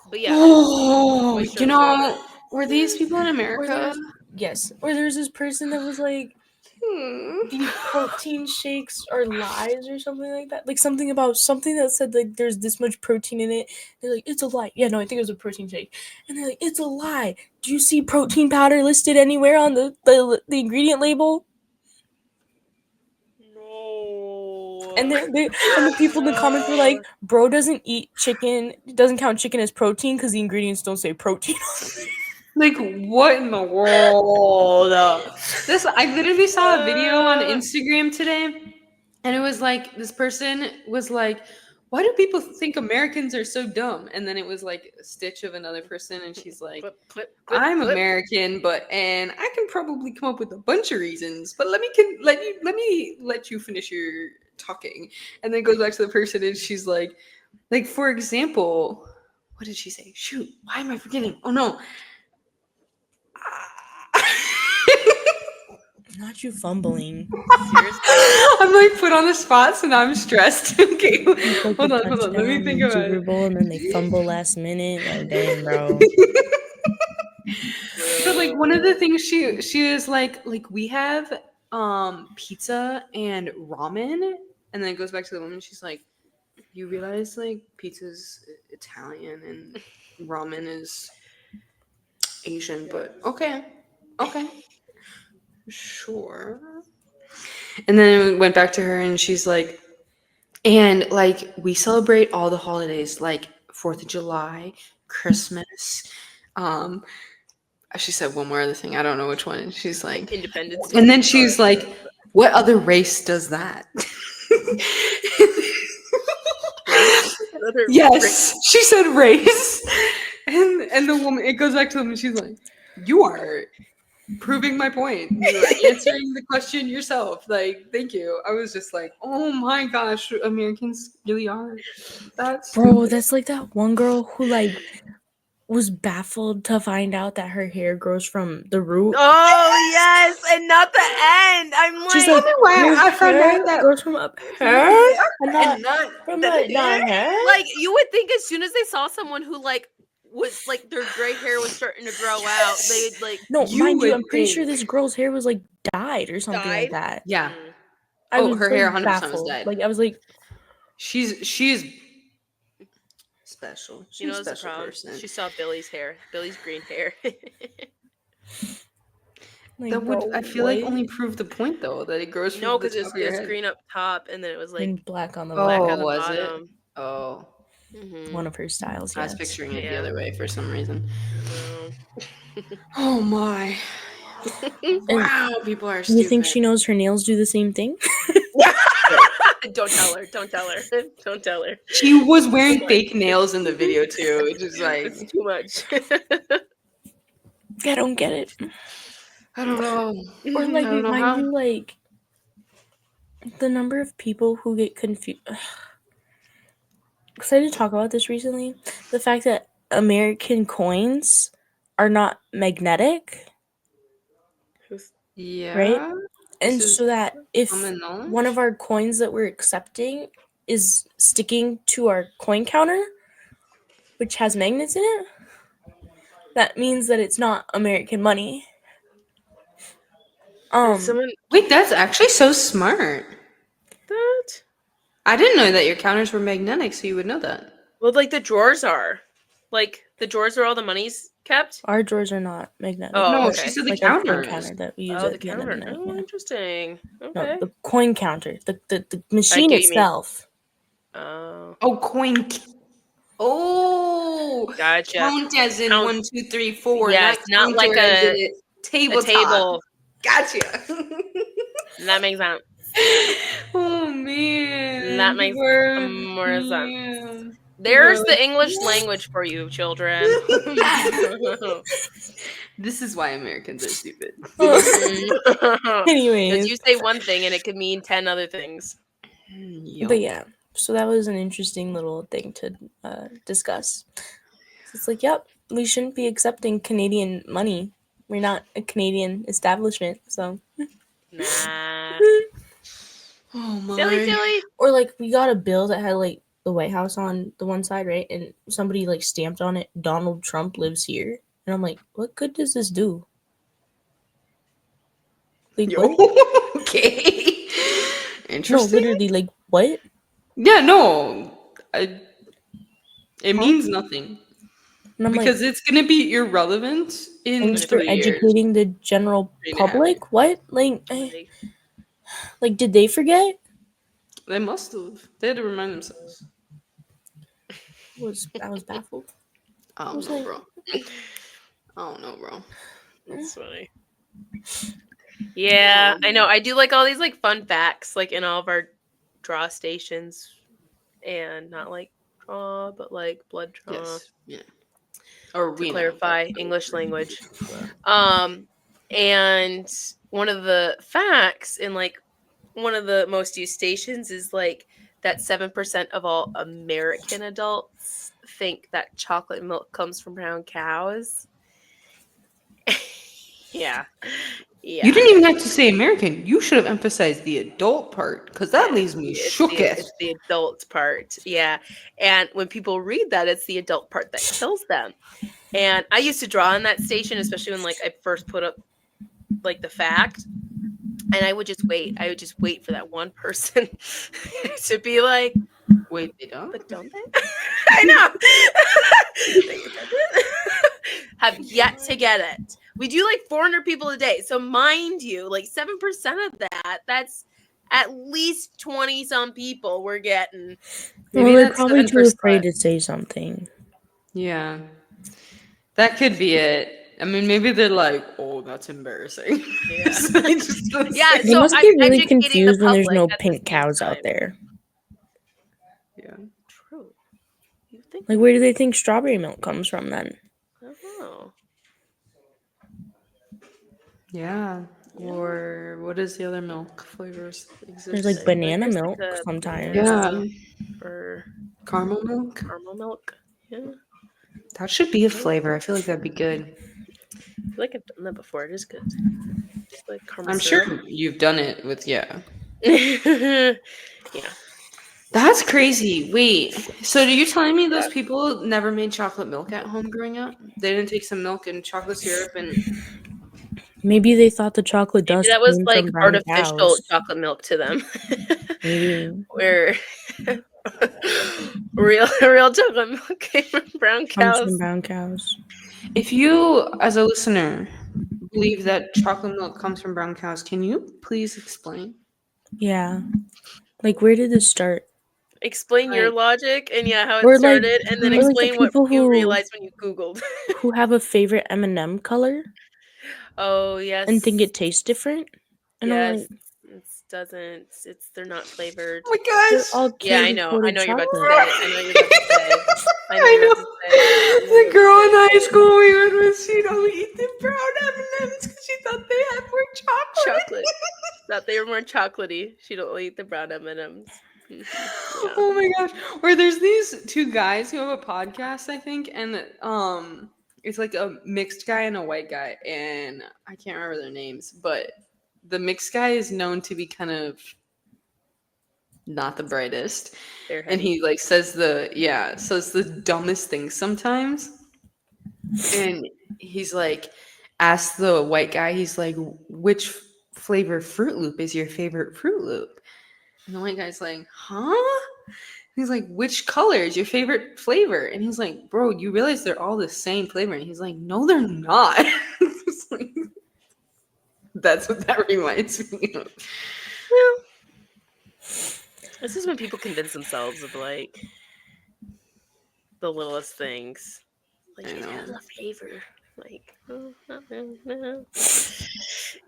But yeah, Oh, moisture you absorber. know, were these people in or America? there's this person that was like, these protein shakes are lies or something like that. Like something about something that said like there's this much protein in it. They're like, it's a lie. Yeah, no, I think it was a protein shake. And they're like, it's a lie. Do you see protein powder listed anywhere on the ingredient label? No. And and the people in the comments were like, bro doesn't eat chicken, doesn't count chicken as protein because the ingredients don't say protein. Like, what in the world? This I literally saw a video on Instagram today, and it was like this person was like, "Why do people think Americans are so dumb?" And then it was like a stitch of another person, and she's like, Clip, clip, clip, "I'm clip. American, and I can probably come up with a bunch of reasons, but let me let you finish your talking." And then goes back to the person, and she's like, for example, what did she say? Shoot, why am I forgetting? Oh no. Not you fumbling. Seriously. I'm like put on the spot, so now I'm stressed. Okay, It's like hold the on. Let me touchdown think in about Super it. Bowl and then they fumble last minute. Like, dang, bro. But like one of the things she was like we have pizza and ramen, and then it goes back to the woman. She's like, you realize like pizza's Italian and ramen is Asian, but okay, sure. And then it went back to her, and she's like, and like we celebrate all the holidays, like 4th of July, Christmas. She said one more other thing. I don't know which one. She's like, Independence Day. and then she's like, what other race does that? Another Yes, she said race. And the woman, it goes back to them, and she's like, you are proving my point. You are answering the question yourself. Like, thank you. I was just like, oh my gosh, Americans really are. That's Bro, that's like that one girl who like was baffled to find out that her hair grows from the root. Oh yes, and not the end. I'm She's like, like, why your I found hair out that grows from up here and not not from the down here. like you would think as soon as they saw someone who like was like their gray hair was starting to grow out, they'd like No, You mind you, would I'm pretty sure think. this girl's hair was like dyed or something died. like that. Yeah. Mm. I Oh, was her like, hair 100% was baffled. dyed. Like I was like, She's special. She's You know a what's the special problem? person. She saw Billy's hair, Billy's green hair. like That would, bro, I feel like, what? only prove the point though, that it grows No, from the because top of your it's head. green up top, and then it was like And black on the black bottom. on the was it? bottom. Oh, Mhm. One of her styles. I was Yes. picturing it the Yeah. other way for some reason. No. Oh my! And Wow, people are you stupid. think she knows her nails do the same thing? Don't tell her. Don't tell her. Don't tell her. She was wearing much. fake nails in the video too. It's just like, It's too much. I don't get it. I don't know. Or like, I don't know mind how. you, like the number of people who get confused. Because I did talk about this recently. The fact that American coins are not magnetic, Yeah. right? And This is so that if common knowledge. one of our coins that we're accepting is sticking to our coin counter, which has magnets in it, that means that it's not American money. Someone Wait, that's actually so smart. that I didn't know that your counters were magnetic, so you would know that. well, like the drawers are, like the drawers where all the money's kept. Our drawers are not magnetic. Oh, No, okay. she said the Like our coin counters. counter that we use Oh, at the the end of counter. the night. Oh, Yeah. interesting. Okay. No, the coin counter, the machine get what you mean. itself. Oh, Oh, coin. Oh, gotcha. count as in Count. 1, 2, 3, 4. Yes, not like as in a tabletop. table. Gotcha. That makes sense. Oh man, That makes We're- more sense. yeah. There's We're the like, English language for you, children. This is why Americans are stupid. Because Anyways, you say one thing and it could mean 10 other things. but yeah, so that was an interesting little thing to discuss. So it's like, yep, we shouldn't be accepting Canadian money. We're not a Canadian establishment, so. Nah. Oh my. Silly. Or like we got a bill that had like the White House on the one side, right? And somebody like stamped on it, Donald Trump lives here. And I'm like, what good does this do? Like, what? Okay. No, Interesting. literally, like, what? Yeah, no. It means nothing. And I'm Because like, it's going to be irrelevant in thanks for 3 years. educating the general 3.5 public? What? Like, did they forget? They must have. They had to remind themselves. I was baffled. I don't was know, like- bro. I don't know, bro. That's funny. Yeah, I know. I do like all these like fun facts, like in all of our draw stations, and not like draw, but like blood draw. Yes. Yeah. Or To we know, clarify, but- English language. And one of the facts in like one of the most used stations is like that 7% of all American adults think that chocolate milk comes from brown cows. Yeah. You didn't even have to say American. You should have emphasized the adult part, because that leaves me It's shooketh. it's the adult part. Yeah. And when people read that, it's the adult part that kills them. And I used to draw on that station, especially when like I first put up like the fact. And I would just wait. I would just wait for that one person to be like, Wait, they don't? but don't they? I know. Have yet to get it. We do like 400 people a day. So mind you, like 7% of that's at least 20 some people were getting. Well, Maybe they're that's probably too 7%. afraid to say something. Yeah. That could be it. I mean, maybe they're like, "Oh, that's embarrassing." Yeah. So they just don't Yeah, say They so must I'm get really educating the confused when there's public no at the pink same cows out time. there. Yeah. True. You think? Like, where do they think strawberry milk comes from then? I don't know. Yeah. Or what is the other milk flavors that There's exist? like banana There's milk like a sometimes. banana Yeah. or Caramel milk? caramel milk. Yeah. That should be a flavor. I feel like that'd be good. I feel like I've done that before. It is good. Just like caramel I'm syrup. sure you've done it with, yeah. Yeah. That's crazy. Wait, so are you telling me those people never made chocolate milk at home growing up? They didn't take some milk and chocolate syrup and Maybe they thought the chocolate Maybe dust that was came like from brown artificial cows. chocolate milk to them. Maybe Where real chocolate milk came from brown comes from cows. brown cows. if you, as a listener, believe that chocolate milk comes from brown cows, can you please explain? Yeah. Like, where did this start? Explain your Like, logic and how it Or like, started, and then or like the explain what people you realized when you Googled. who have a favorite M&M color Oh yes, and think it tastes different. And I'm yes. like, It doesn't. They're not flavored. oh my they're gosh. all Yeah, I candy know. I coated know you're about to chocolate. say it. I know you're about to say. I know I you're know. about to say. I know The you're girl in about to high say school we went with, she'd only eat the brown M&Ms because she thought they had more chocolate. chocolate. Thought they were more chocolatey. She don't eat the brown M&Ms. Yeah. Oh my gosh. Or there's these two guys who have a podcast, I think, and it's like a mixed guy and a white guy, and I can't remember their names, but the mixed guy is known to be kind of not the brightest. They're And heady. he like says the dumbest things sometimes. And he's like asks the white guy, he's like, which flavor Fruit Loop is your favorite Fruit Loop? And the white guy's like, huh? He's like, which color is your favorite flavor? And he's like, bro, you realize they're all the same flavor? And he's like, no, they're not. It's like, that's what that reminds me of. This is when people convince themselves of like the littlest things. Like I it know. has a flavor. Like, oh, not really, no. Which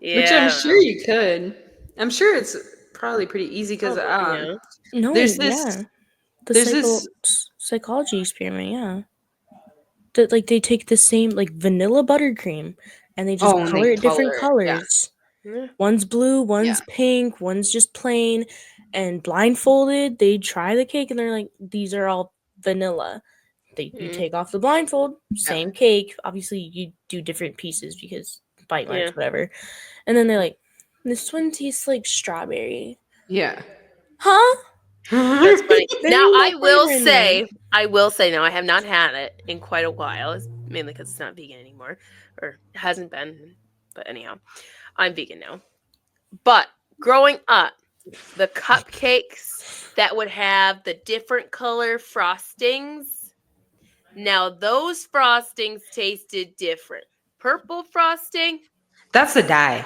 I'm Yeah. sure you could. I'm sure it's probably pretty easy because Yeah. No, there's this yeah. The there's this psychology experiment, yeah. That like they take the same like vanilla buttercream and they just and color they it different color it. colors. Yeah. One's blue, one's Yeah. pink, one's just plain, and blindfolded, they try the cake and they're like, these are all vanilla. You take off the blindfold, same cake. Obviously, you do different pieces because bite marks, Yeah. whatever. And then they're like, this one tastes like strawberry. Yeah. Huh? That's funny. There Now ain't no I will flavor in there. say, now I have not had it in quite a while. It's mainly because it's not vegan anymore, or hasn't been. But anyhow, I'm vegan now. But growing up, the cupcakes that would have the different color frostings. Now those frostings tasted different. Purple frosting. That's the dye.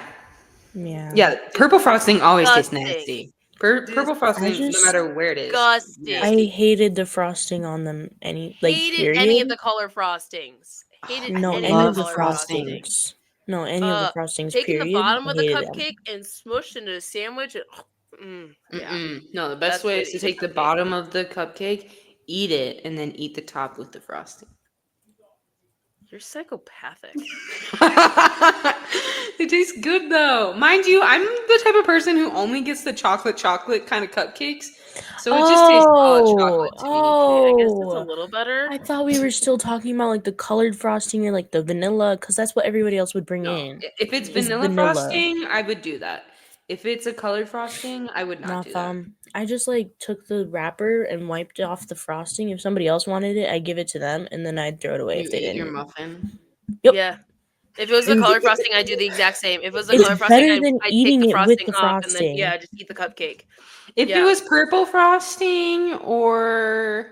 Yeah. Yeah, purple frosting always tastes Disgusting. nasty. Purple frosting, no matter where it is. Disgusting. I hated the frosting on them. Hated any of the color frostings. Hated No, any any of of the the color frosting. frostings. No, any of the frostings. Taking the Period. bottom I of the hated them. cupcake and smushed into a sandwich. Yeah. No, the best That's way the way is to to eat a take the cupcake. bottom of the cupcake, eat it, and then eat the top with the frosting. You're psychopathic. It tastes good though. Mind you, I'm the type of person who only gets the chocolate kind of cupcakes. So it just tastes all chocolate to me. I guess it's a little better. I thought we were still talking about like the colored frosting or like the vanilla because that's what everybody else would bring No, in. if it's Is vanilla vanilla. frosting, I would do that. If it's a colored frosting, I would not do that. I just like took the wrapper and wiped off the frosting. If somebody else wanted it, I'd give it to them and then I'd throw it away You if they eat your didn't. muffin. Yep. Yeah. If it was the And- color frosting, I'd do the exact same. If it was the It's color frosting, better than I'd eating take the it with frosting the off and then frosting. just eat the cupcake. If it was purple frosting or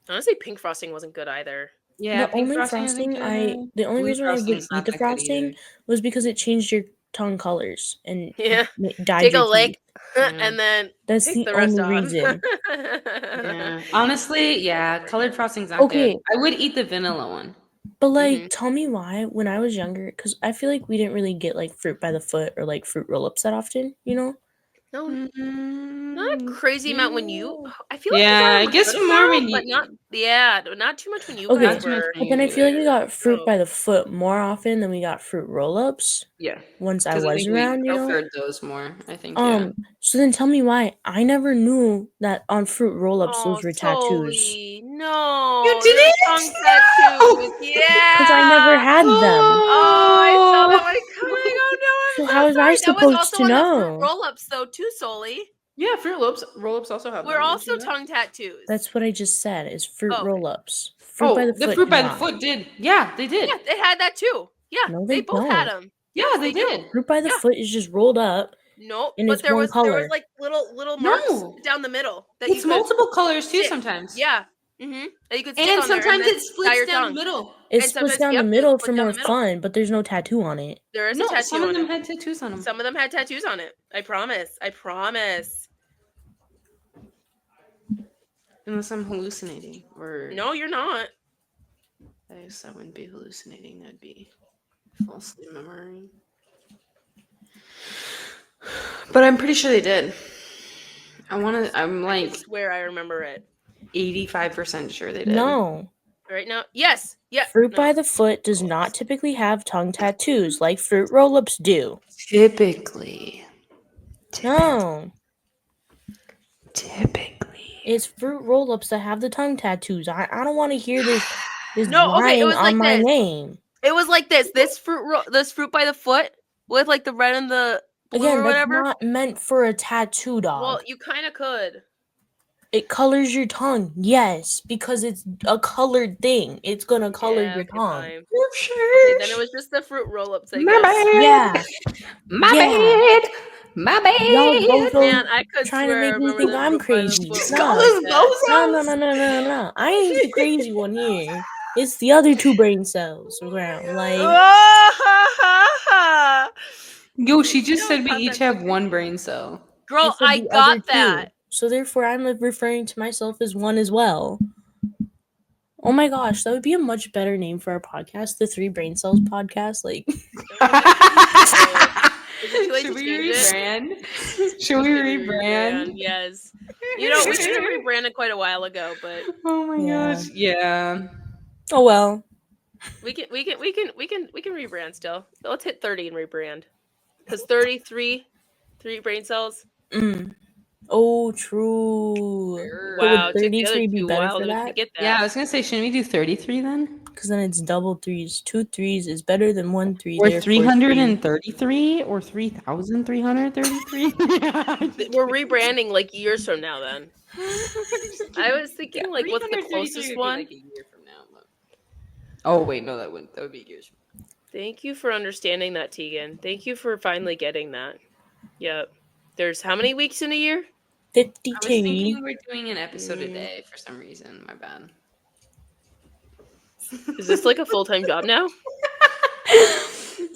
Honestly, pink frosting wasn't good either. yeah, the pink only frosting isn't frosting good. the only Blue reason I would frosting's eat not the that good frosting either. was because it changed your tongue colors and Yeah. dyed Take a your lick teeth. and then That's take the the rest only off. reason. Yeah. Honestly, yeah, colored frosting's not good. Okay. I would eat the vanilla one. But like, Mhm. tell me why when I was younger, because I feel like we didn't really get like fruit by the foot or like fruit roll-ups that often, you know? No, Mm-hmm. not a crazy amount when you. I feel like Yeah, we got I them a guess good more amount, when but you. not too much when you Okay, guys Not too much were. but then I when feel like we you- got fruit Oh. by the foot more often than we got fruit roll-ups Yeah, once I because I was think we around, you know? preferred those more. I think. Yeah. So then tell me why I never knew that on fruit roll-ups Oh, those were tattoos. Sully, no, You they're didn't? tongue tattoos. Because I never Yeah. had them. Oh, I saw that one coming. Oh no, So I'm how so was I sorry. That was supposed also to on the fruit know? roll-ups though, too, Sully. Yeah, fruit roll-ups also have We're them. Didn't also you know that? tongue tattoos. That's what I just said, is fruit Oh, okay. roll-ups. Fruit by the The foot fruit did by the not. foot did. Yeah, they did. Yeah, they had that too. Yeah, No, they they both had don't. them. Yeah, Yes, they do. did. Fruit by the Yeah. foot is just rolled up. Nope, And but it's there one was color. like little marks No, down the middle that you it's could multiple colors too stick. sometimes. Yeah. Mm-hmm. That you could stick And on there and sometimes then it tie splits your down the tongue. It And middle. splits sometimes down the yep, middle it for split down more the middle. fun, but there's no tattoo on it. There is a No, tattoo some of on them it. had tattoos on them. Some of them had tattoos on it. I promise. I promise. Unless I'm hallucinating, or No, you're not. I guess I wouldn't be hallucinating. That'd be falsely remembering. But I'm pretty sure they did. I'm I like swear I remember it. 85% sure they did. No. Right now? Yes. Yeah. Fruit No. by the foot does not typically have tongue tattoos like fruit roll-ups do. Typically. No. Typically. It's fruit roll-ups that have the tongue tattoos. I don't want to hear this No, okay, it lying was on like my this. name. It was like this. This fruit by the foot with like the red and the blue Again, or that's whatever. not meant for a tattoo dog. Well, you kind of could. It colors your tongue, yes, because it's a colored thing. It's gonna color Yeah, your okay, tongue. fine. Okay, then it was just the fruit roll-ups, I My guess. bad. Yeah, My yeah. bad. My bad. Y'all both Man, I could trying to swear I make me remember think the I'm fruit by the crazy. foot No. one like that. No. I ain't the crazy one here. It's the other two brain cells around. Like, Yo, she just know said what we each context have one brain cell. I Girl, said I the other got that. two. So therefore, I'm referring to myself as one as well. Oh my gosh, that would be a much better name for our podcast, the Three Brain Cells podcast. Like, Is it too late Should to we change it? rebrand? Should we rebrand? Yes. You know, we should have rebranded quite a while ago, but Oh my Yeah. gosh. Yeah. oh well. we can rebrand still. Let's hit 30 and rebrand. Because 33 brain cells. Oh, true. But Wow, would it took the other 33 be two better while for to that? get that. Yeah, I was gonna say, shouldn't we do 33 then? Because then it's double threes. 2 threes is better than 1 3. Or Therefore, 333 or 3,333? We're rebranding like years from now then. I was thinking like what's the 333 closest would be one? like a year from now. But... Oh wait, no, that would be years from now. Thank you for understanding that, Tegan. Thank you for finally getting that. Yep. There's how many weeks in a year? 52. I was thinking we're doing an episode a day for some reason. My bad. Is this like a full-time job now?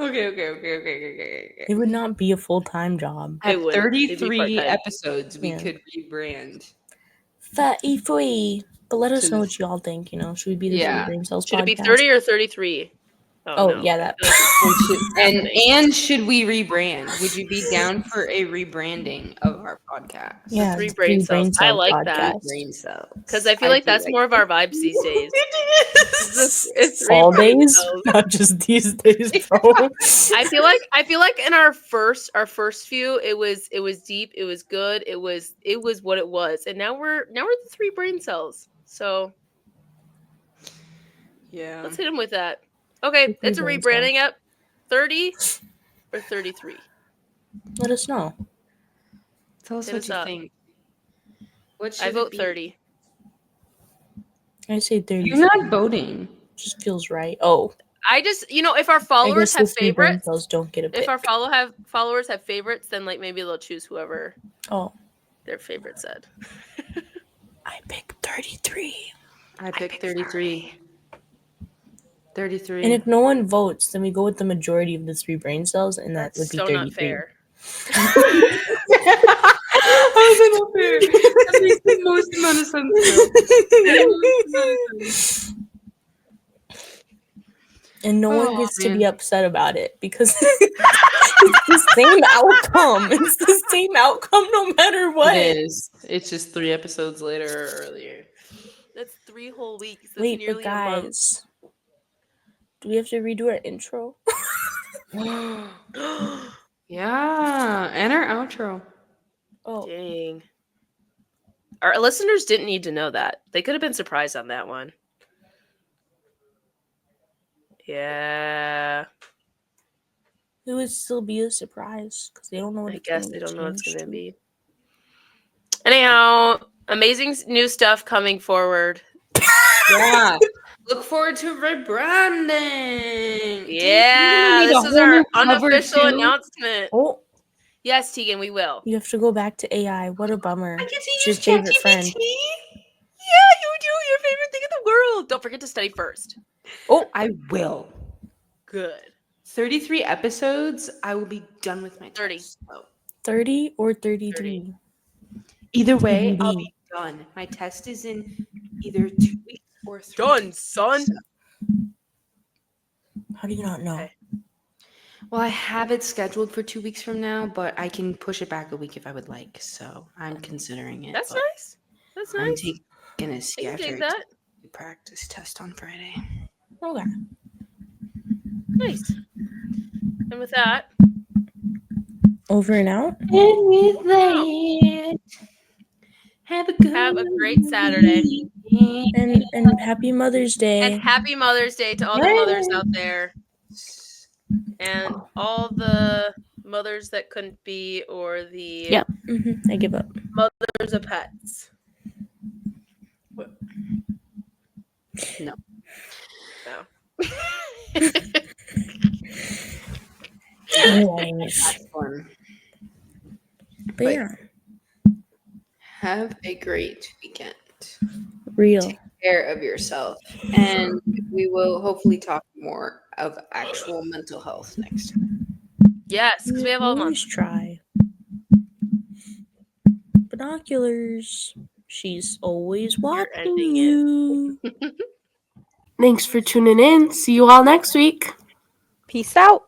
Okay. It would not be a full-time job. It At would. It'd be 33 part-time. episodes, we Yeah. could rebrand. 33. But let us To know the- what y'all think. You know, should we be the Yeah. Three Brain Cells Should podcast? it be 30 or 33? Oh, no. yeah, I that. feel like it's- And should we rebrand? Would you be down for a rebranding of our podcast? Yeah, Three the brain cells. I Cells like that. podcast. Brain cells. Because I feel like do that's more of our vibes these days. It's three All brain days, cells. not just these days, bro. I feel like in our first few, it was deep, it was good, it was what it was, and now we're the three brain cells. So Yeah. let's hit them with that. Okay, Three it's a brain rebranding up. 30 or 33. Let us know. Tell us Hit what us you up. think. What I should vote it be? 30. I say 30. You're not voting. Just feels right. Oh, I just if our I followers guess have the Three Brain favorites, Cells don't get a pick. if our followers have favorites, then like maybe they'll choose whoever Oh, their favorite said. I pick 33. I picked 33. 33. And if no one votes, then we go with the majority of the 3 brain cells, and that That's would be so 33. not fair. How is it not fair? That makes the most amount of sense, though. The most amount of sense. And no one Oh, gets to man. be upset about it because it's the same outcome. It's the same outcome no matter what. It is. It's just 3 episodes later or earlier. That's 3 whole weeks. That's Wait, but nearly a month. guys, do we have to redo our intro? Yeah, and our outro. Oh, Dang. Our listeners didn't need to know that. They could have been surprised on that one. Yeah. it would still be a surprise because they don't know what I it's guess gonna they get don't know what it's changed going to to. be. Anyhow, amazing new stuff coming forward. Yeah. Look forward to rebranding. Yeah, Dang, this is our unofficial announcement. Oh, Yes, Tegan, we will. you have to go back to AI. What a bummer. I get to It's use your favorite friend. Yeah, you do. Your favorite thing in the world. Don't forget to study first. Oh, I will. Good. 33 episodes, I will be done with my 30. test. So 30 or 33? either way, I'll TBD. be done. My test is in either 2 weeks or 3 Done, weeks. son. So- How do you not know? Okay. Well, I have it scheduled for 2 weeks from now, but I can push it back a week if I would like. So I'm considering it. That's but nice. That's I'm nice. taking a I see can after dig that. a practice test on Friday. Okay. Nice. And with that, Over and out. And with that, have a great Saturday. And happy Mother's Day. And happy Mother's Day to all the mothers out there. And all the mothers that couldn't be, or the Yep. I give up. mothers of pets. No. No. Anyways. That's fun. But yeah, Have a great weekend. real. Take care of yourself. And we will hopefully talk more of actual mental health next time. Yes, because we have all Always month. try. Binoculars. She's always watching ending it. you. Thanks for tuning in. See you all next week. Peace out.